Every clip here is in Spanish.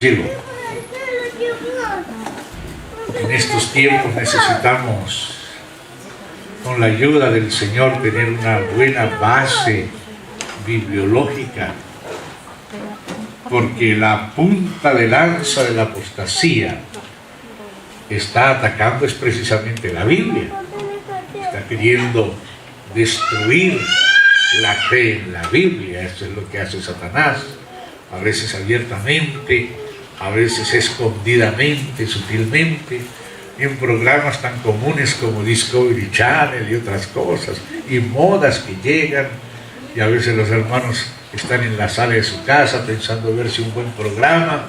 Digo, en estos tiempos necesitamos, con la ayuda del Señor, tener una buena base bibliológica, porque la punta de lanza de la apostasía está atacando es precisamente la Biblia. Está queriendo destruir la fe en la Biblia. Eso es lo que hace Satanás, a veces abiertamente, a veces escondidamente, sutilmente, en programas tan comunes como Discovery Channel y otras cosas, y modas que llegan, y a veces los hermanos están en la sala de su casa pensando verse un buen programa,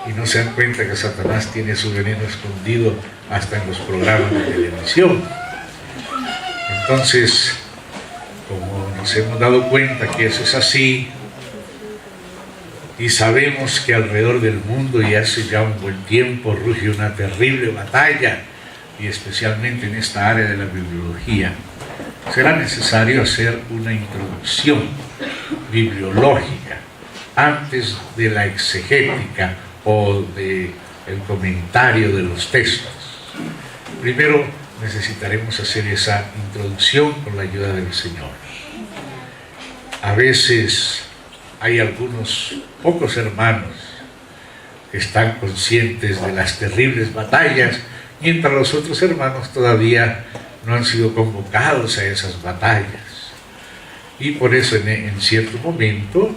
y no se dan cuenta que Satanás tiene su veneno escondido hasta en los programas de televisión. Entonces, como nos hemos dado cuenta que eso es así, y sabemos que alrededor del mundo y hace ya un buen tiempo ruge una terrible batalla, y especialmente en esta área de la bibliología, será necesario hacer una introducción bibliológica antes de la exegética o del comentario de los textos. Primero necesitaremos hacer esa introducción con la ayuda del Señor. A veces hay algunos pocos hermanos que están conscientes de las terribles batallas, mientras los otros hermanos todavía no han sido convocados a esas batallas. Y por eso en cierto momento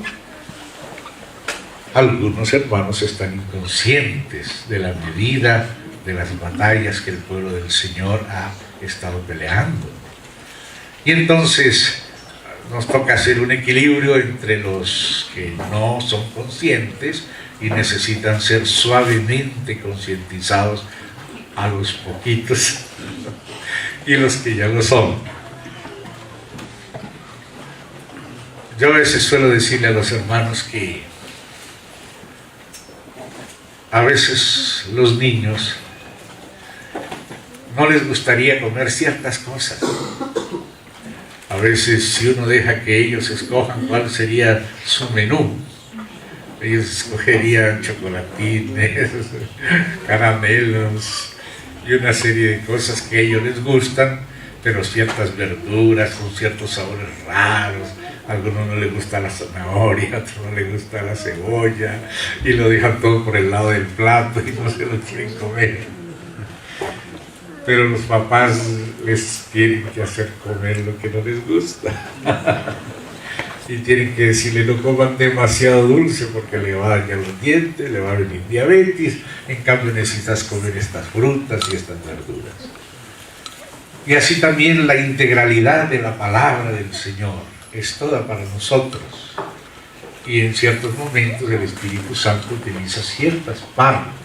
algunos hermanos están inconscientes de la medida de las batallas que el pueblo del Señor ha estado peleando. Y entonces nos toca hacer un equilibrio entre los que no son conscientes y necesitan ser suavemente concientizados a los poquitos y los que ya lo son. Yo a veces suelo decirle a los hermanos que a veces los niños no les gustaría comer ciertas cosas. A veces, si uno deja que ellos escojan cuál sería su menú, ellos escogerían chocolatines, caramelos y una serie de cosas que a ellos les gustan, pero ciertas verduras con ciertos sabores raros. A algunos no les gusta la zanahoria, a otros no les gusta la cebolla, y lo dejan todo por el lado del plato y no se lo quieren comer. Pero los papás les tienen que hacer comer lo que no les gusta. Y tienen que decirle: no coman demasiado dulce porque le va a dañar los dientes, le va a venir diabetes. En cambio necesitas comer estas frutas y estas verduras. Y así también la integralidad de la palabra del Señor es toda para nosotros. Y en ciertos momentos el Espíritu Santo utiliza ciertas partes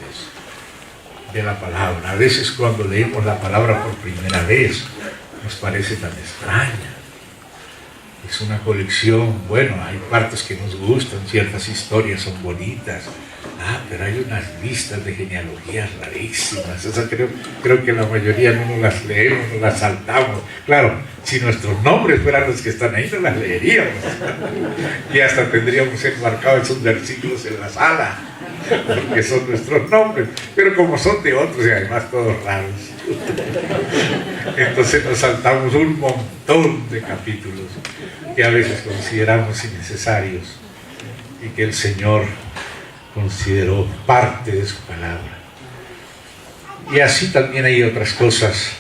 de la palabra. A veces cuando leemos la palabra por primera vez nos parece tan extraña. Es una colección, bueno, hay partes que nos gustan, ciertas historias son bonitas, pero hay unas listas de genealogías rarísimas. Esas creo que la mayoría no nos las leemos, nos las saltamos. Claro, si nuestros nombres fueran los que están ahí, no las leeríamos. Y hasta tendríamos enmarcados esos versículos en la sala, porque son nuestros nombres, pero como son de otros y además todos raros, entonces nos saltamos un montón de capítulos que a veces consideramos innecesarios y que el Señor consideró parte de su palabra. Y así también hay otras cosas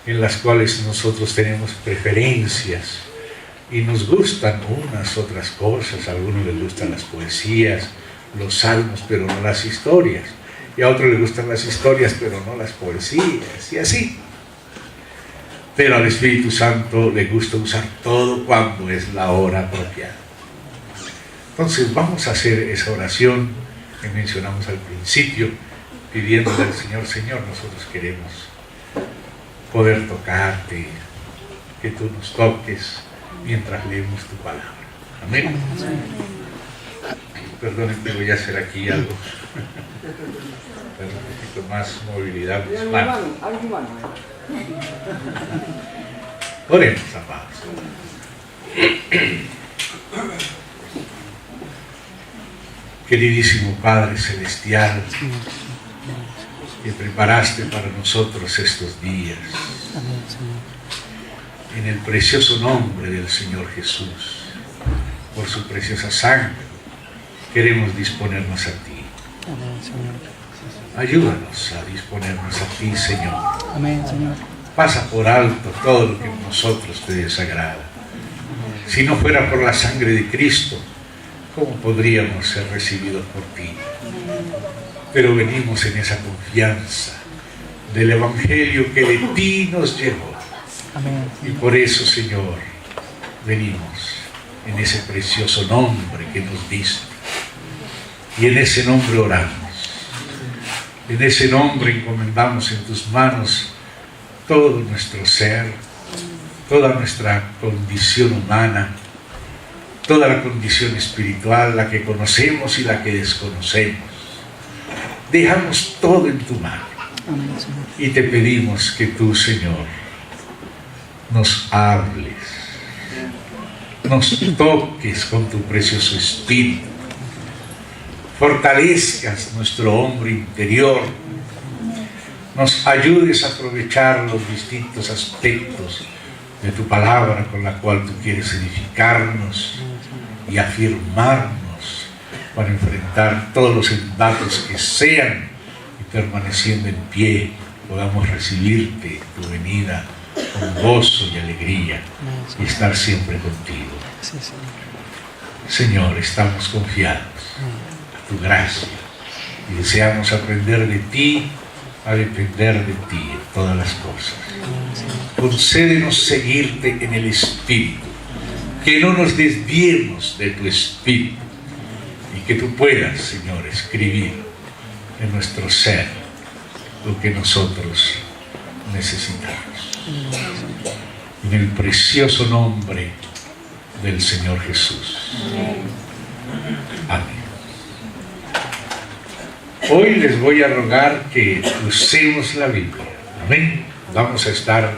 en las cuales nosotros tenemos preferencias y nos gustan unas otras cosas. A algunos les gustan las poesías, los salmos, pero no las historias, y a otros les gustan las historias pero no las poesías, y así. Pero al Espíritu Santo le gusta usar todo cuando es la hora apropiada. Entonces vamos a hacer esa oración que mencionamos al principio, pidiéndole al Señor: Señor, nosotros queremos poder tocarte, que tú nos toques mientras leemos tu palabra. Amén. Perdonen, pero voy a hacer aquí algo. Un poquito más movilidad. Oremos, amados. Queridísimo Padre Celestial, que preparaste para nosotros estos días, en el precioso nombre del Señor Jesús, por su preciosa sangre, queremos disponernos a ti. Ayúdanos a disponernos a ti, Señor. Amén, Señor. Pasa por alto todo lo que en nosotros te desagrada. Si no fuera por la sangre de Cristo, ¿cómo podríamos ser recibidos por ti? Pero venimos en esa confianza del Evangelio que de ti nos llevó. Amén. Y por eso, Señor, venimos en ese precioso nombre que nos diste. Y en ese nombre oramos. En ese nombre encomendamos en tus manos todo nuestro ser, toda nuestra condición humana, toda la condición espiritual, la que conocemos y la que desconocemos. Dejamos todo en tu mano. Amén, Señor. Y te pedimos que tú, Señor, nos hables, nos toques con tu precioso espíritu, fortalezcas nuestro hombre interior, nos ayudes a aprovechar los distintos aspectos de tu palabra con la cual tú quieres edificarnos y afirmarnos para enfrentar todos los embates que sean, y permaneciendo en pie podamos recibirte, tu venida, con gozo y alegría, y estar siempre contigo. Señor, estamos confiados a tu gracia y deseamos aprender de ti, a depender de ti en todas las cosas. Concédenos seguirte en el Espíritu, que no nos desviemos de tu Espíritu, y que tú puedas, Señor, escribir en nuestro ser lo que nosotros necesitamos. En el precioso nombre del Señor Jesús. Amén. Hoy les voy a rogar que usemos la Biblia. Amén. Vamos a estar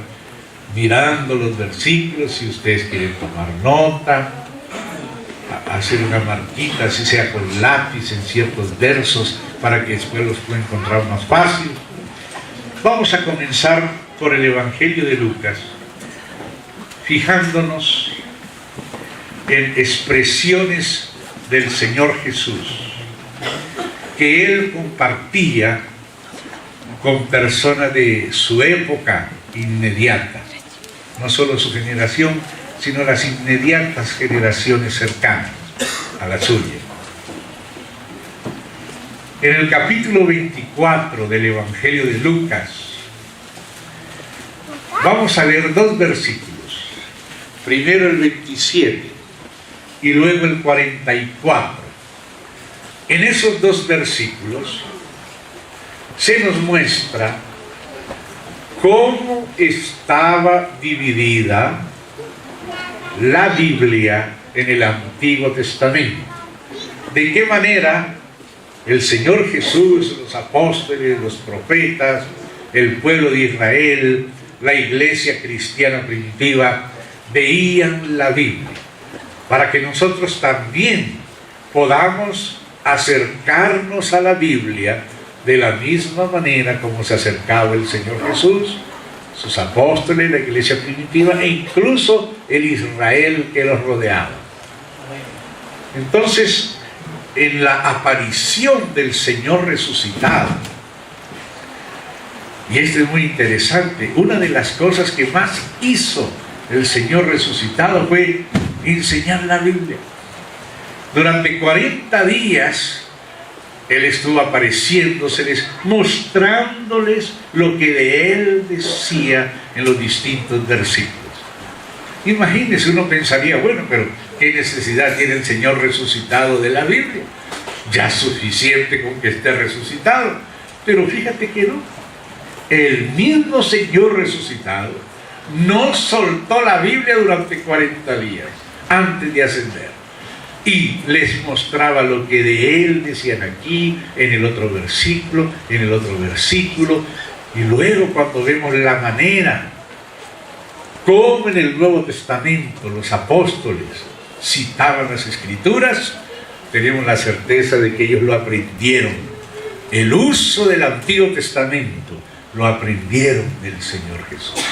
mirando los versículos. Si ustedes quieren tomar nota, hacer una marquita, así sea con lápiz, en ciertos versos, para que después los puedan encontrar más fácil. Vamos a comenzar por el Evangelio de Lucas, fijándonos en expresiones del Señor Jesús que Él compartía con personas de su época inmediata, no solo su generación, sino las inmediatas generaciones cercanas a la suya. En el capítulo 24 del Evangelio de Lucas vamos a leer dos versículos, primero el 27 y luego el 44. En esos dos versículos se nos muestra cómo estaba dividida la Biblia en el Antiguo Testamento. De qué manera el Señor Jesús, los apóstoles, los profetas, el pueblo de Israel, la iglesia cristiana primitiva, veían la Biblia, para que nosotros también podamos acercarnos a la Biblia de la misma manera como se acercaba el Señor Jesús, sus apóstoles, la iglesia primitiva e incluso el Israel que los rodeaba. Entonces, en la aparición del Señor resucitado, y esto es muy interesante, una de las cosas que más hizo el Señor resucitado fue enseñar la Biblia. Durante 40 días Él estuvo apareciéndoseles, mostrándoles lo que de Él decía en los distintos versículos. Imagínense, uno pensaría, bueno, pero ¿qué necesidad tiene el Señor resucitado de la Biblia? Ya suficiente con que esté resucitado. Pero fíjate que no. El mismo Señor resucitado no soltó la Biblia durante 40 días antes de ascender. Y les mostraba lo que de Él decían aquí, en el otro versículo, en el otro versículo. Y luego cuando vemos la manera como en el Nuevo Testamento los apóstoles citaban las Escrituras, tenemos la certeza de que ellos lo aprendieron. El uso del Antiguo Testamento lo aprendieron del Señor Jesús.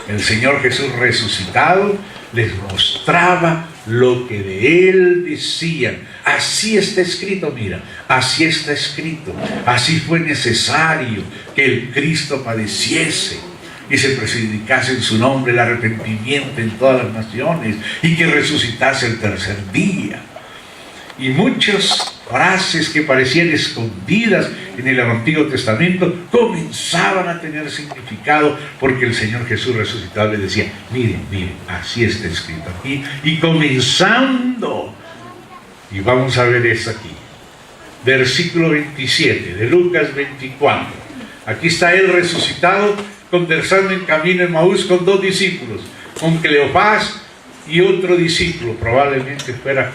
El Señor Jesús resucitado les mostraba lo que de Él decían. Así está escrito, mira, así está escrito. Así fue necesario que el Cristo padeciese y se predicase en su nombre el arrepentimiento en todas las naciones y que resucitase el tercer día. Y muchas frases que parecían escondidas en el Antiguo Testamento comenzaban a tener significado porque el Señor Jesús resucitado les decía, miren, miren, así está escrito aquí. Y comenzando, y vamos a ver eso aquí, versículo 27 de Lucas 24. Aquí está Él resucitado, conversando en camino en Maús con dos discípulos, con Cleofás y otro discípulo, probablemente fuera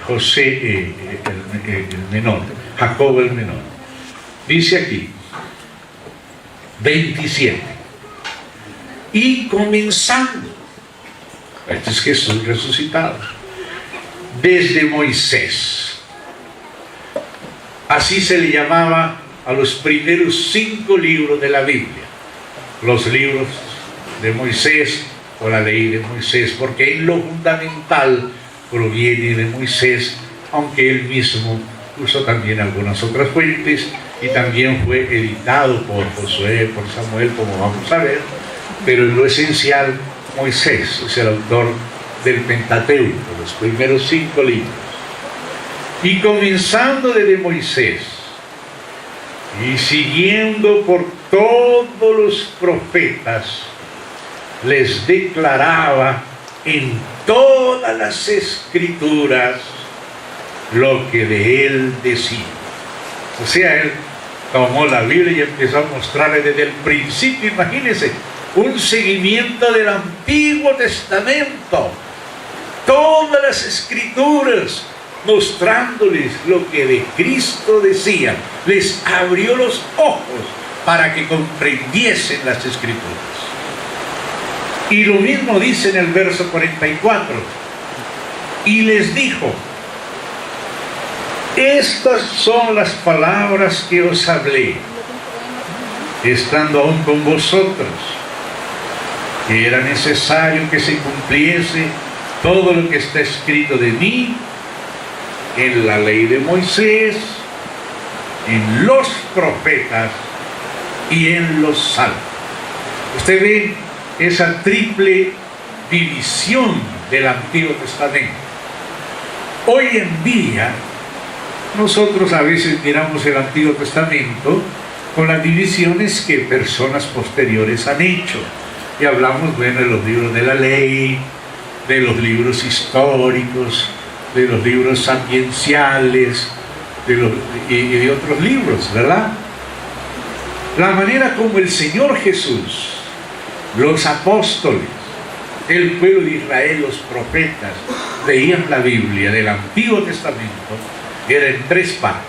José el menor, Jacobo el menor. Dice aquí 27, y comenzando, este es Jesús resucitado, desde Moisés, así se le llamaba a los primeros 5 libros de la Biblia, los libros de Moisés o la ley de Moisés, porque en lo fundamental proviene de Moisés, aunque él mismo usó también algunas otras fuentes y también fue editado por Josué, por Samuel, como vamos a ver, pero en lo esencial Moisés es el autor del Pentateuco, los primeros 5 libros. Y comenzando desde Moisés y siguiendo por todos los profetas, les declaraba en todas las escrituras lo que de él decía. O sea, él tomó la Biblia y empezó a mostrarle desde el principio, imagínense, un seguimiento del Antiguo Testamento, todas las escrituras, mostrándoles lo que de Cristo decía. Les abrió los ojos para que comprendiesen las escrituras. Y lo mismo dice en el verso 44. Y les dijo, estas son las palabras que os hablé, estando aún con vosotros, que era necesario que se cumpliese todo lo que está escrito de mí en la ley de Moisés, en los profetas y en los salmos. Usted ve esa triple división del Antiguo Testamento. Hoy en día nosotros a veces miramos el Antiguo Testamento con las divisiones que personas posteriores han hecho, y hablamos, bueno, de los libros de la ley, de los libros históricos, de los libros sapienciales, y de otros libros, ¿verdad? La manera como el Señor Jesús, los apóstoles, el pueblo de Israel, los profetas, leían la Biblia del Antiguo Testamento, era en 3 partes.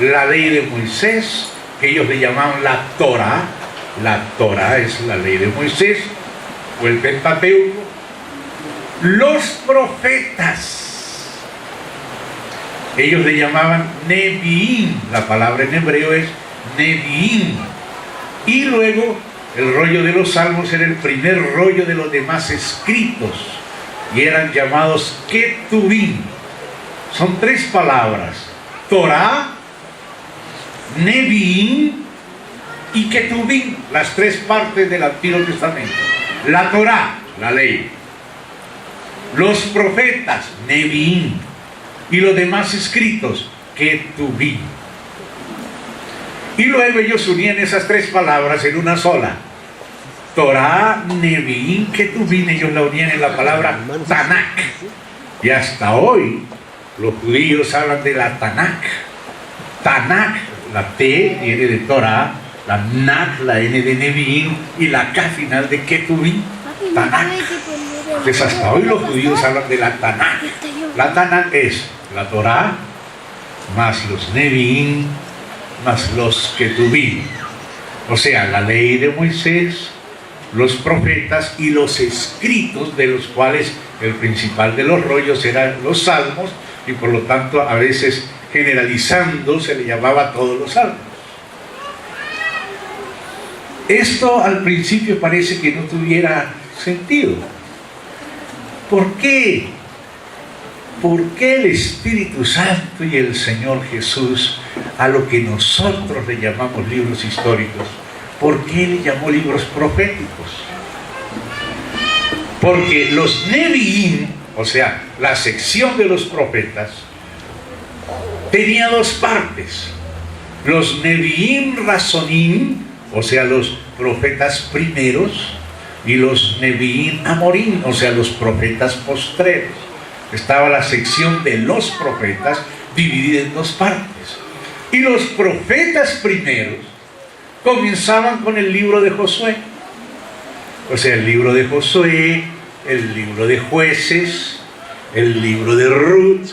La ley de Moisés, que ellos le llamaban la Torá es la ley de Moisés, o el Pentateuco. Los profetas, ellos le llamaban Neviim, la palabra en hebreo es Neviim. Y luego el rollo de los salmos era el primer rollo de los demás escritos, y eran llamados Ketuvim. Son 3 palabras: Torá, Neviim y Ketuvim, las 3 partes del Antiguo Testamento. La Torá, la ley; los profetas, Neviim; y los demás escritos, Ketuvim. Y luego ellos unían esas 3 palabras en una sola: Torá, Neviim, Ketuvim. Ellos la unían en la palabra Tanakh. Y hasta hoy los judíos hablan de la Tanakh. Tanakh, la T viene de Torá, la Nakh, la N de Neviim, y la K final de Ketuvim, Tanakh. Entonces hasta hoy los judíos hablan de la Tanakh. La Tanakh es la Torá más los Neviim más los Ketuvim, o sea, la ley de Moisés, los profetas y los escritos, de los cuales el principal de los rollos eran los salmos, y por lo tanto a veces generalizando se le llamaba a todos los salmos. Esto al principio parece que no tuviera sentido. ¿Por qué? ¿Por qué el Espíritu Santo y el Señor Jesús a lo que nosotros le llamamos libros históricos, por qué le llamó libros proféticos? Porque los Nevi'im, o sea, la sección de los profetas, tenía dos partes. Los Nevi'im Rasonim, o sea, los profetas primeros, y los Nevi'im Amorim, o sea, los profetas postreros. Estaba la sección de los profetas dividida en dos partes. Y los profetas primeros comenzaban con el libro de Josué. O sea, el libro de Josué, el libro de Jueces, el libro de Ruth,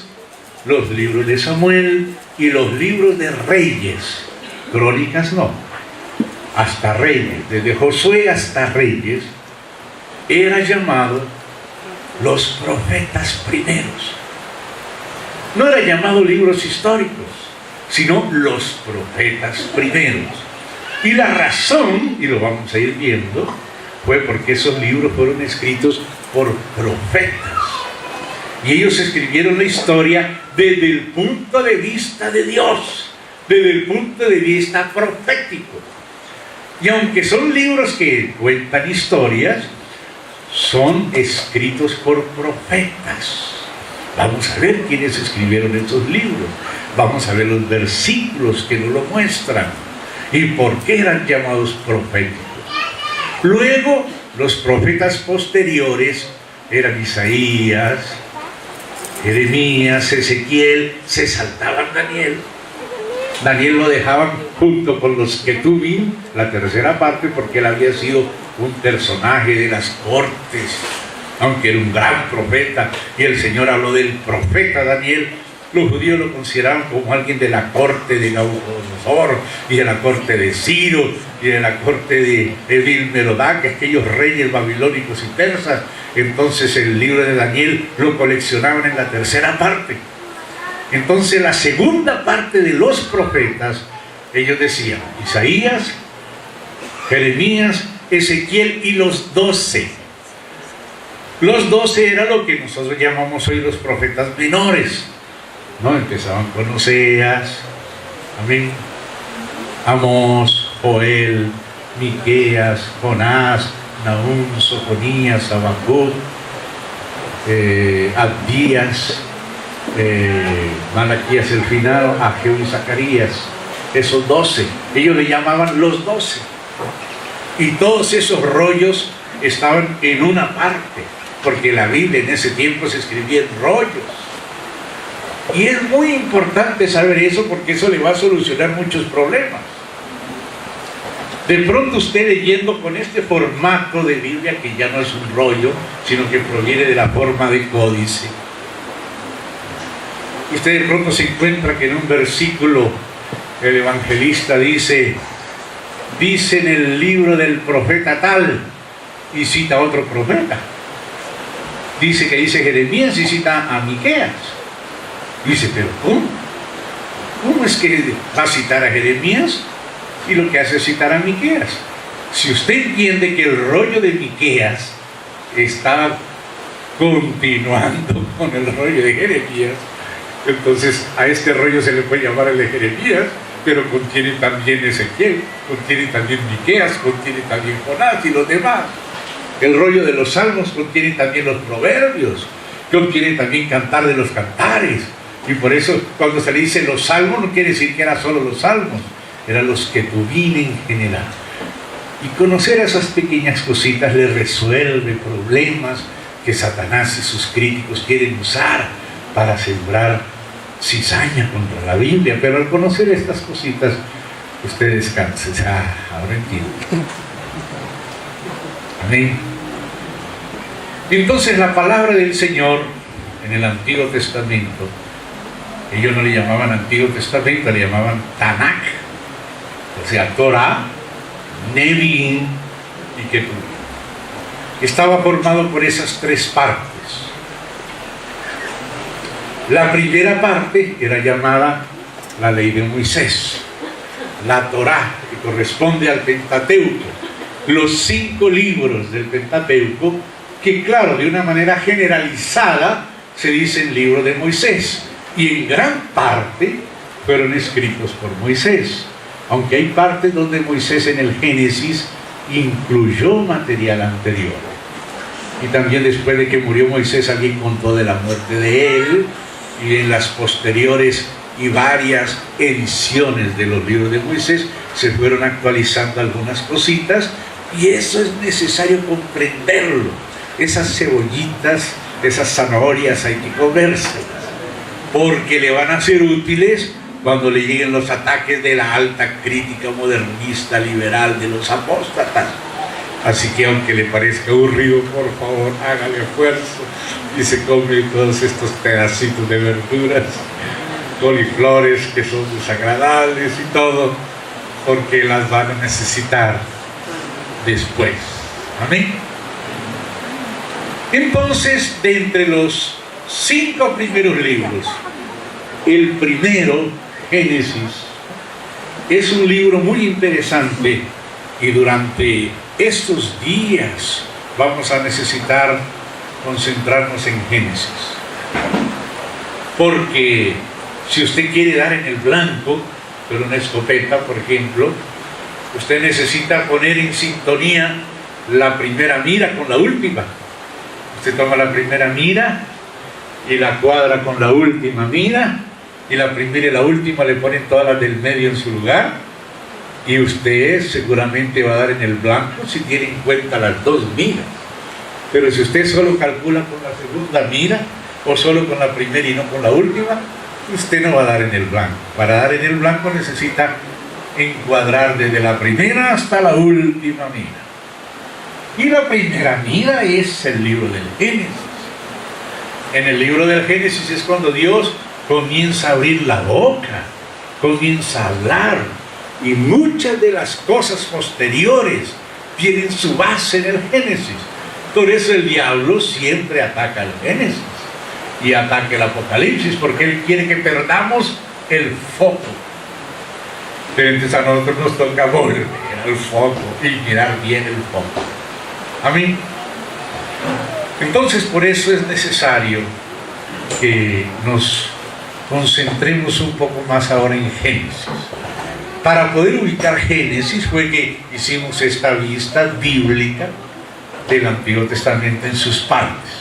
los libros de Samuel y los libros de Reyes. Crónicas no, hasta Reyes. Desde Josué hasta Reyes era llamado los profetas primeros. No era llamado libros históricos, sino los profetas primeros. Y la razón, y lo vamos a ir viendo, fue porque esos libros fueron escritos por profetas. Y ellos escribieron la historia desde el punto de vista de Dios, desde el punto de vista profético. Y aunque son libros que cuentan historias, son escritos por profetas. Vamos a ver quiénes escribieron estos libros. Vamos a ver los versículos que nos lo muestran y por qué eran llamados proféticos. Luego, los profetas posteriores eran Isaías, Jeremías, Ezequiel, se saltaban Daniel. Daniel lo dejaban junto con los Ketubim, la tercera parte, porque él había sido un personaje de las cortes, aunque era un gran profeta, y el Señor habló del profeta Daniel. Los judíos lo consideraban como alguien de la corte de Nabucodonosor, y de la corte de Ciro, y de la corte de Evil-Merodach, aquellos reyes babilónicos y persas. Entonces el libro de Daniel lo coleccionaban en la tercera parte. Entonces la segunda parte de los profetas, ellos decían Isaías, Jeremías, Ezequiel y los 12. Los 12 era lo que nosotros llamamos hoy los profetas menores, ¿no? Empezaban con Oseas, amén, Amós, Joel, Miqueas, Jonás, Nahum, Sofonías, Habacuc, Abdías, Malaquías el final, Ageo y Zacarías. Esos 12, ellos le llamaban los 12. Y todos esos rollos estaban en una parte, porque la Biblia en ese tiempo se escribía en rollos. Y es muy importante saber eso, porque eso le va a solucionar muchos problemas. De pronto usted leyendo con este formato de Biblia, que ya no es un rollo, sino que proviene de la forma de códice, usted de pronto se encuentra que en un versículo el evangelista dice en el libro del profeta tal, y cita a otro profeta. Dice que dice Jeremías y cita a Miqueas. Dice, pero ¿cómo? ¿Cómo es que va a citar a Jeremías y lo que hace es citar a Miqueas? Si usted entiende que el rollo de Miqueas está continuando con el rollo de Jeremías, entonces a este rollo se le puede llamar el de Jeremías, pero contiene también Ezequiel, contiene también Miqueas, contiene también Jonás y los demás. El rollo de los salmos contiene también los proverbios, contiene también cantar de los cantares. Y por eso cuando se le dice los salmos, no quiere decir que eran solo los salmos, eran los Ketubim en general. Y conocer esas pequeñas cositas le resuelve problemas que Satanás y sus críticos quieren usar para sembrar cizaña contra la Biblia. Pero al conocer estas cositas, usted descanse. Ahora entiendo. Amén. Entonces la palabra del Señor en el Antiguo Testamento, ellos no le llamaban Antiguo Testamento, le llamaban Tanakh, o sea, Torah, Nevi'im y Ketubim. Estaba formado por esas tres partes. La primera parte era llamada la ley de Moisés, la Torá, que corresponde al Pentateuco, los 5 libros del Pentateuco, que claro, de una manera generalizada se dicen libro de Moisés, y en gran parte fueron escritos por Moisés, aunque hay partes donde Moisés en el Génesis incluyó material anterior. Y también después de que murió Moisés, alguien contó de la muerte de él, y en las posteriores y varias ediciones de los libros de Moisés se fueron actualizando algunas cositas, y eso es necesario comprenderlo. Esas cebollitas, esas zanahorias hay que comérselas, porque le van a ser útiles cuando le lleguen los ataques de la alta crítica modernista liberal de los apóstatas. Así que aunque le parezca aburrido, por favor, hágale esfuerzo y se come todos estos pedacitos de verduras, coliflores que son desagradables y todo, porque las van a necesitar después. Amén. Entonces, de entre los 5 primeros libros, el primero, Génesis, es un libro muy interesante, y durante estos días vamos a necesitar concentrarnos en Génesis, porque si usted quiere dar en el blanco con una escopeta, por ejemplo, usted necesita poner en sintonía la primera mira con la última. Usted toma la primera mira y la cuadra con la última mira, y la primera y la última le ponen todas las del medio en su lugar, y usted seguramente va a dar en el blanco si tiene en cuenta las 2 miras. Pero si usted solo calcula con la segunda mira, o solo con la primera y no con la última, usted no va a dar en el blanco. Para dar en el blanco necesita encuadrar desde la primera hasta la última mira. Y la primera mira es el libro del Génesis. En el libro del Génesis es cuando Dios comienza a abrir la boca, comienza a hablar, y muchas de las cosas posteriores tienen su base en el Génesis. Por eso el diablo siempre ataca el Génesis y ataca el Apocalipsis, porque él quiere que perdamos el foco. Entonces a nosotros nos toca volver al foco y mirar bien el foco. Amén. Entonces por eso es necesario que nos concentremos un poco más ahora en Génesis. Para poder ubicar Génesis fue que hicimos esta vista bíblica del Antiguo Testamento en sus partes.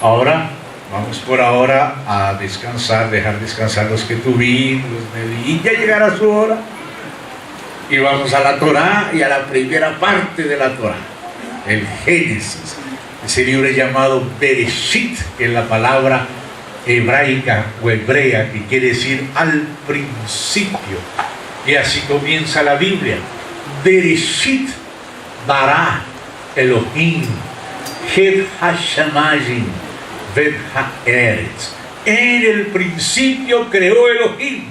Ahora vamos por ahora a descansar, dejar descansar los que tuvimos, y ya llegará su hora, y vamos a la Torá y a la primera parte de la Torá, el Génesis. Ese libro es llamado Bereshit, que es la palabra hebraica o hebrea que quiere decir al principio, y así comienza la Biblia. Bereshit bara Elohim het hashamayim vet haaretz. En el principio creó Elohim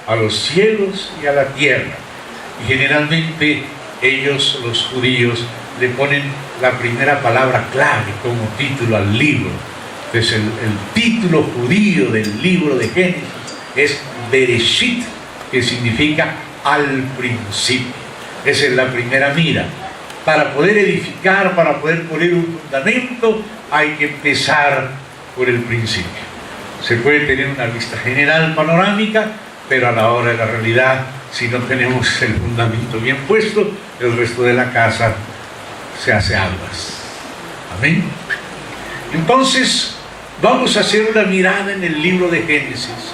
a los cielos y a la tierra. Y generalmente ellos, los judíos, le ponen la primera palabra clave como título al libro. Entonces el título judío del libro de Génesis es Bereshit, que significa al principio. Esa es la primera mira. Para poder edificar, para poder poner un fundamento, hay que empezar por el principio. Se puede tener una vista general, panorámica, pero a la hora de la realidad, si no tenemos el fundamento bien puesto, el resto de la casa se hace aguas. Amén. Entonces vamos a hacer una mirada en el libro de Génesis,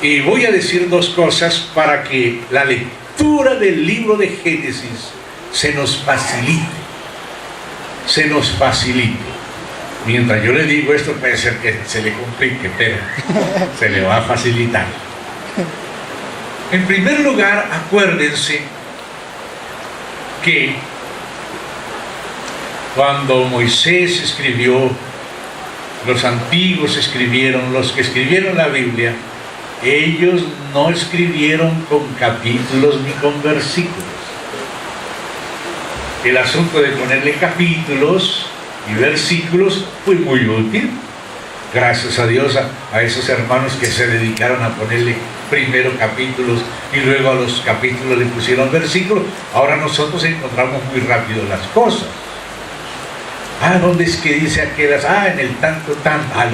y voy a decir 2 cosas para que la lectura del libro de Génesis se nos facilite. Mientras yo le digo esto, puede ser que se le complique, pero se le va a facilitar. En primer lugar, acuérdense que cuando Moisés escribió, los antiguos escribieron, los que escribieron la Biblia, ellos no escribieron con capítulos ni con versículos. El asunto de ponerle capítulos y versículos fue muy útil, Gracias a Dios a esos hermanos que se dedicaron a ponerle primero capítulos y luego a los capítulos le pusieron versículos. Ahora nosotros encontramos muy rápido las cosas. ¿Dónde es que dice aquellas? En el tanto.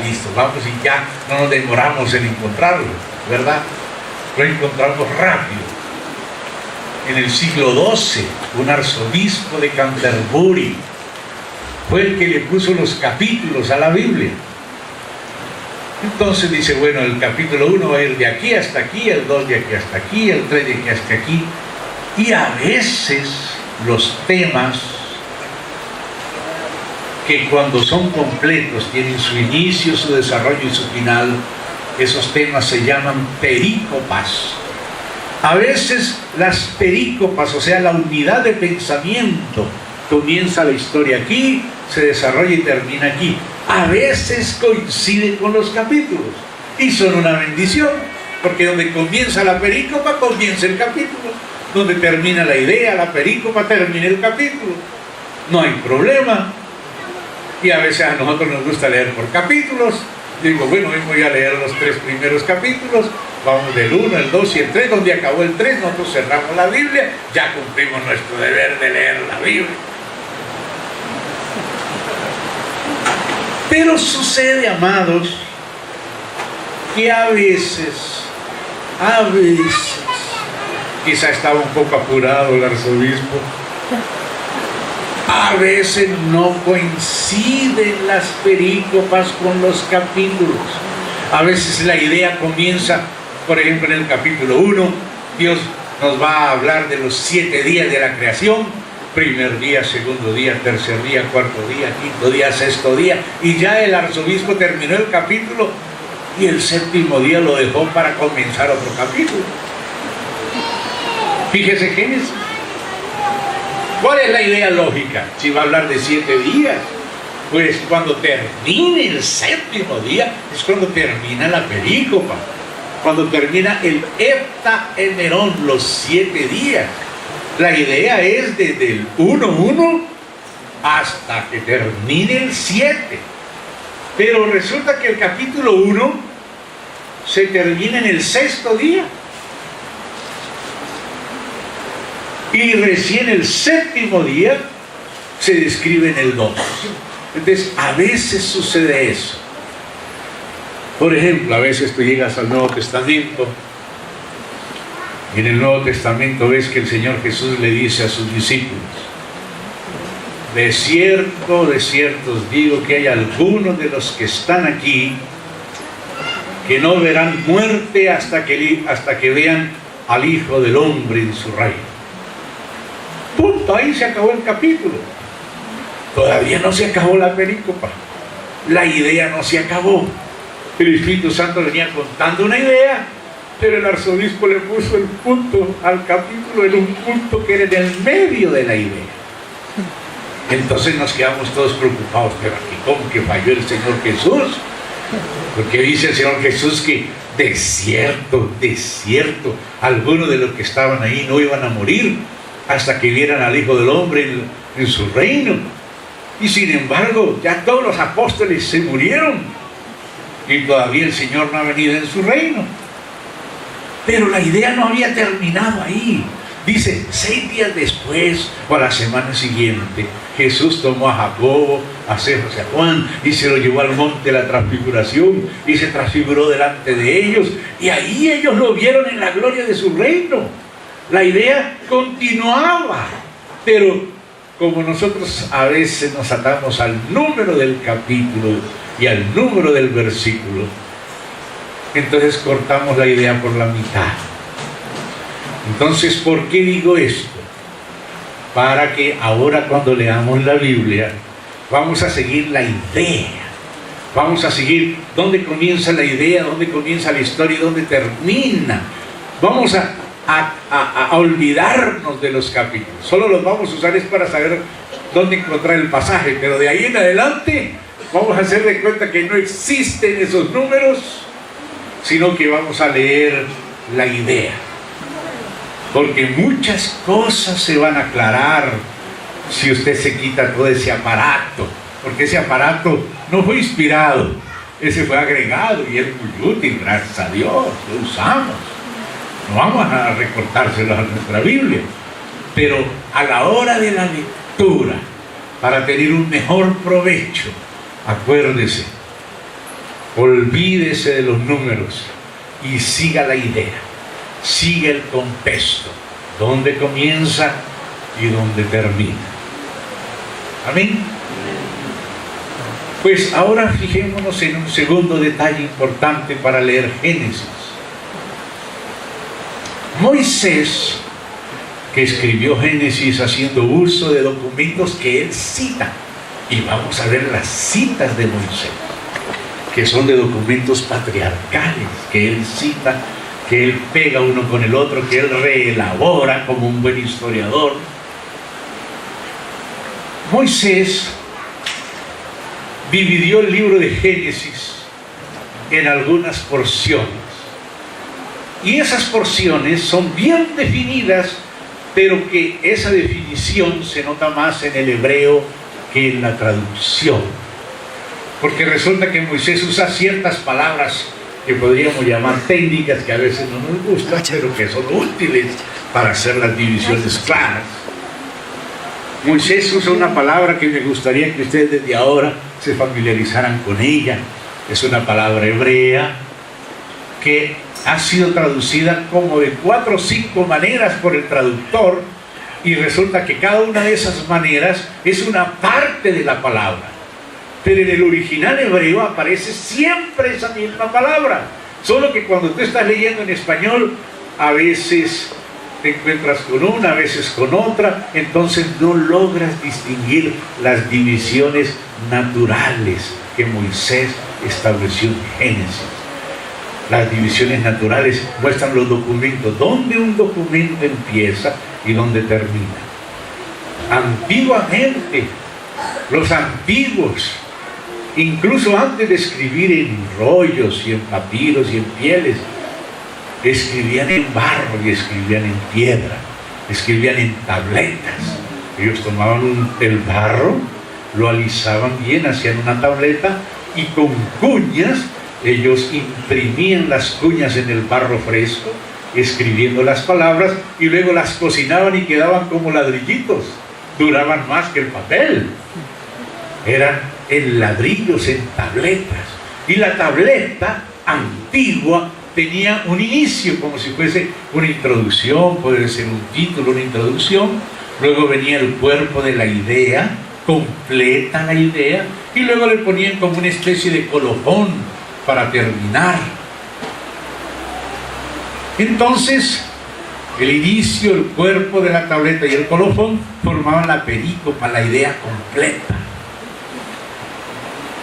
Listo, vamos y ya no nos demoramos en encontrarlo, ¿verdad? Lo encontramos rápido. En el siglo XII, un arzobispo de Canterbury fue el que le puso los capítulos a la Biblia. Entonces dice, bueno, el capítulo 1 va a ir de aquí hasta aquí, el 2 de aquí hasta aquí, el 3 de aquí hasta aquí. Y a veces los temas, que cuando son completos, tienen su inicio, su desarrollo y su final, esos temas se llaman perícopas. A veces las perícopas, o sea, la unidad de pensamiento, comienza la historia aquí, se desarrolla y termina aquí. A veces coinciden con los capítulos y son una bendición, porque donde comienza la perícopa, comienza el capítulo. Donde termina la idea, la perícopa, termina el capítulo. No hay problema. Y a veces a nosotros nos gusta leer por capítulos. Digo, bueno, hoy voy a leer los 3 primeros capítulos, vamos del 1, el 2 y el 3, donde acabó el 3, nosotros cerramos la Biblia, ya cumplimos nuestro deber de leer la Biblia. Pero sucede, amados, que a veces, quizá estaba un poco apurado el arzobispo, a veces no coinciden las perícopas con los capítulos. A veces la idea comienza, por ejemplo, en el capítulo 1, Dios nos va a hablar de los 7 días de la creación, primer día, segundo día, tercer día, cuarto día, quinto día, sexto día, y ya el arzobispo terminó el capítulo y el 7º día lo dejó para comenzar otro capítulo. Fíjese, Génesis. ¿Cuál es la idea lógica? Si va a hablar de 7 días, pues cuando termine el 7º día es cuando termina la perícopa, cuando termina el heptaemerón, los 7 días. La idea es desde el 1:1 hasta que termine el 7. Pero resulta que el capítulo 1 se termina en el 6º día. Y recién el 7º día se describe en el 2. Entonces, a veces sucede eso. Por ejemplo, a veces tú llegas al Nuevo Testamento y en el Nuevo Testamento ves que el Señor Jesús le dice a sus discípulos: de cierto os digo que hay algunos de los que están aquí que no verán muerte hasta que vean al Hijo del Hombre en su reino. Punto, ahí se acabó el capítulo. Todavía no se acabó la perícopa. La idea no se acabó. El Espíritu Santo venía contando una idea, pero el arzobispo le puso el punto al capítulo en un punto que era en el medio de la idea. Entonces nos quedamos todos preocupados, pero aquí ¿cómo que falló el Señor Jesús? Porque dice el Señor Jesús que de cierto, algunos de los que estaban ahí no iban a morir hasta que vieran al Hijo del Hombre en su reino. Y sin embargo, ya todos los apóstoles se murieron y todavía el Señor no ha venido en su reino. Pero la idea no había terminado ahí. Dice, 6 días después o a la semana siguiente, Jesús tomó a Jacobo, a Cefas y a Juan y se lo llevó al monte de la transfiguración y se transfiguró delante de ellos, y ahí ellos lo vieron en la gloria de su reino. La idea continuaba, pero como nosotros a veces nos atamos al número del capítulo y al número del versículo, entonces cortamos la idea por la mitad. Entonces, ¿por qué digo esto? Para que ahora cuando leamos la Biblia vamos a seguir la idea, vamos a seguir dónde comienza la idea, dónde comienza la historia y dónde termina. Vamos a olvidarnos de los capítulos. Solo los vamos a usar es para saber dónde encontrar el pasaje, pero de ahí en adelante vamos a hacer de cuenta que no existen esos números, sino que vamos a leer la idea, porque muchas cosas se van a aclarar si usted se quita todo ese aparato, porque ese aparato no fue inspirado, ese fue agregado y es muy útil, gracias a Dios, lo usamos. No vamos a recortárselo a nuestra Biblia. Pero a la hora de la lectura, para tener un mejor provecho, acuérdese, olvídese de los números y siga la idea, siga el contexto, dónde comienza y dónde termina. Amén. Pues ahora fijémonos en un segundo detalle importante para leer Génesis. Moisés, que escribió Génesis haciendo uso de documentos que él cita, y vamos a ver las citas de Moisés, que son de documentos patriarcales, que él cita, que él pega uno con el otro, que él reelabora como un buen historiador. Moisés dividió el libro de Génesis en algunas porciones, y esas porciones son bien definidas, pero que esa definición se nota más en el hebreo que en la traducción, porque resulta que Moisés usa ciertas palabras que podríamos llamar técnicas, que a veces no nos gustan, pero que son útiles para hacer las divisiones claras. Moisés usa una palabra que me gustaría que ustedes desde ahora se familiarizaran con ella. Es una palabra hebrea que ha sido traducida como de 4 o 5 maneras por el traductor, y resulta que cada una de esas maneras es una parte de la palabra, pero en el original hebreo aparece siempre esa misma palabra, solo que cuando tú estás leyendo en español a veces te encuentras con una, a veces con otra, entonces no logras distinguir las divisiones naturales que Moisés estableció en Génesis. Las divisiones naturales muestran los documentos, dónde un documento empieza y dónde termina. Antiguamente, los antiguos, incluso antes de escribir en rollos y en papiros y en pieles, escribían en barro y escribían en piedra, escribían en tabletas. Ellos tomaban el barro, lo alisaban bien, hacían una tableta, y con cuñas ellos imprimían las cuñas en el barro fresco, escribiendo las palabras, y luego las cocinaban y quedaban como ladrillitos. Duraban más que el papel. Eran en ladrillos, en tabletas. Y la tableta antigua tenía un inicio, como si fuese una introducción, puede ser un título, una introducción. Luego venía el cuerpo de la idea, completa la idea, y luego le ponían como una especie de colofón para terminar. Entonces, el inicio, el cuerpo de la tableta y el colofón formaban la perícopa, la idea completa.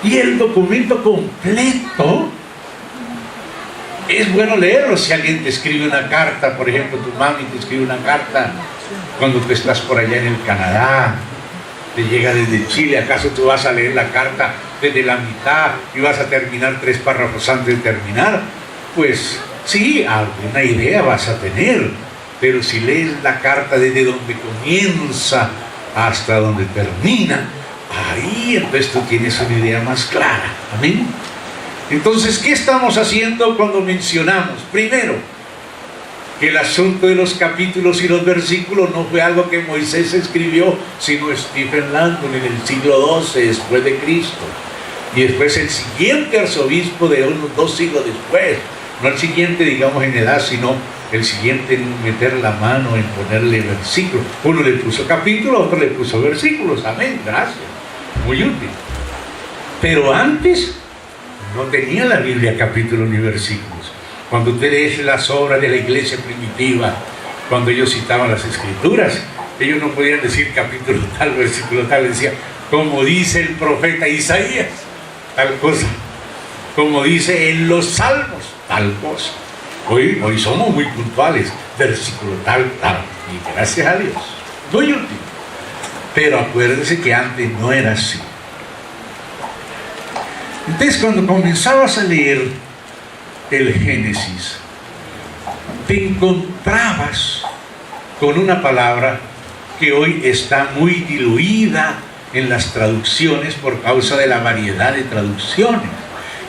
Y el documento completo es bueno leerlo. Si alguien te escribe una carta, por ejemplo, tu mami te escribe una carta cuando tú estás por allá en el Canadá, te llega desde Chile, ¿acaso tú vas a leer la carta desde la mitad y vas a terminar 3 párrafos antes de terminar? Pues sí, alguna idea vas a tener, pero si lees la carta desde donde comienza hasta donde termina, ahí entonces tú tienes una idea más clara. Amén. Entonces, ¿qué estamos haciendo cuando mencionamos? Primero, que el asunto de los capítulos y los versículos no fue algo que Moisés escribió, sino Stephen Langdon en el siglo XII después de Cristo, y después el siguiente arzobispo de unos 2 siglos después, no el siguiente digamos en edad, sino el siguiente en meter la mano, en ponerle versículos. Uno le puso capítulo, otro le puso versículos. Amén, gracias, muy útil. Pero antes no tenía la Biblia capítulo ni versículos. Cuando usted lee las obras de la iglesia primitiva, cuando ellos citaban las escrituras, ellos no podían decir capítulo tal, versículo tal, decía, como dice el profeta Isaías, tal cosa, como dice en los salmos, tal cosa. Hoy somos muy puntuales, versículo tal, tal, y gracias a Dios, muy útil. Pero acuérdense que antes no era así. Entonces, cuando comenzabas a leer el Génesis, te encontrabas con una palabra que hoy está muy diluida en las traducciones por causa de la variedad de traducciones.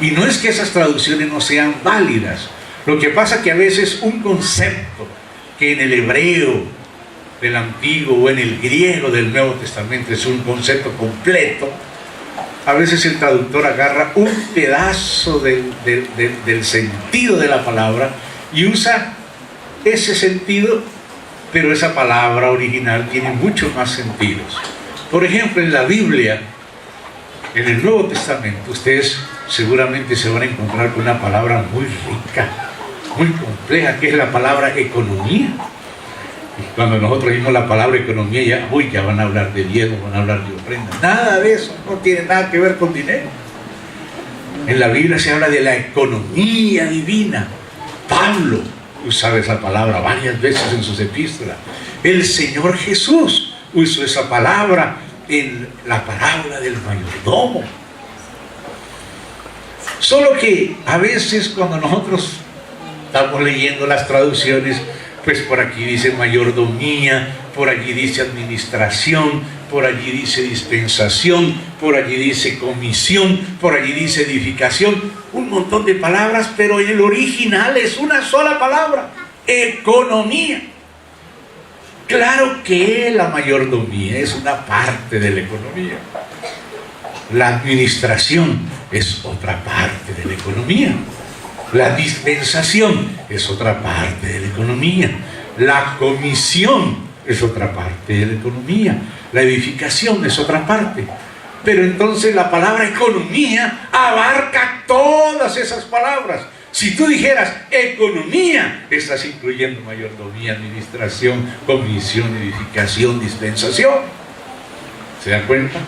Y no es que esas traducciones no sean válidas. Lo que pasa es que a veces un concepto que en el hebreo del Antiguo o en el griego del Nuevo Testamento es un concepto completo, a veces el traductor agarra un pedazo del sentido de la palabra y usa ese sentido, pero esa palabra original tiene muchos más sentidos. Por ejemplo, en la Biblia, en el Nuevo Testamento, ustedes seguramente se van a encontrar con una palabra muy rica, muy compleja, que es la palabra economía. Y cuando nosotros oímos la palabra economía, ya van a hablar de diezmo, van a hablar de ofrenda. Nada de eso, no tiene nada que ver con dinero. En la Biblia se habla de la economía divina. Pablo usaba esa palabra varias veces en sus epístolas. El Señor Jesús usó esa palabra en la parábola del mayordomo. Solo que a veces cuando nosotros estamos leyendo las traducciones, pues por aquí dice mayordomía, por allí dice administración, por allí dice dispensación, por allí dice comisión, por allí dice edificación, un montón de palabras, pero en el original es una sola palabra: economía. Claro que la mayordomía es una parte de la economía. La administración es otra parte de la economía. La dispensación es otra parte de la economía. La comisión es otra parte de la economía. La edificación es otra parte. Pero entonces la palabra economía abarca todas esas palabras. Si tú dijeras economía, estás incluyendo mayordomía, administración, comisión, edificación, dispensación. ¿Se dan cuenta?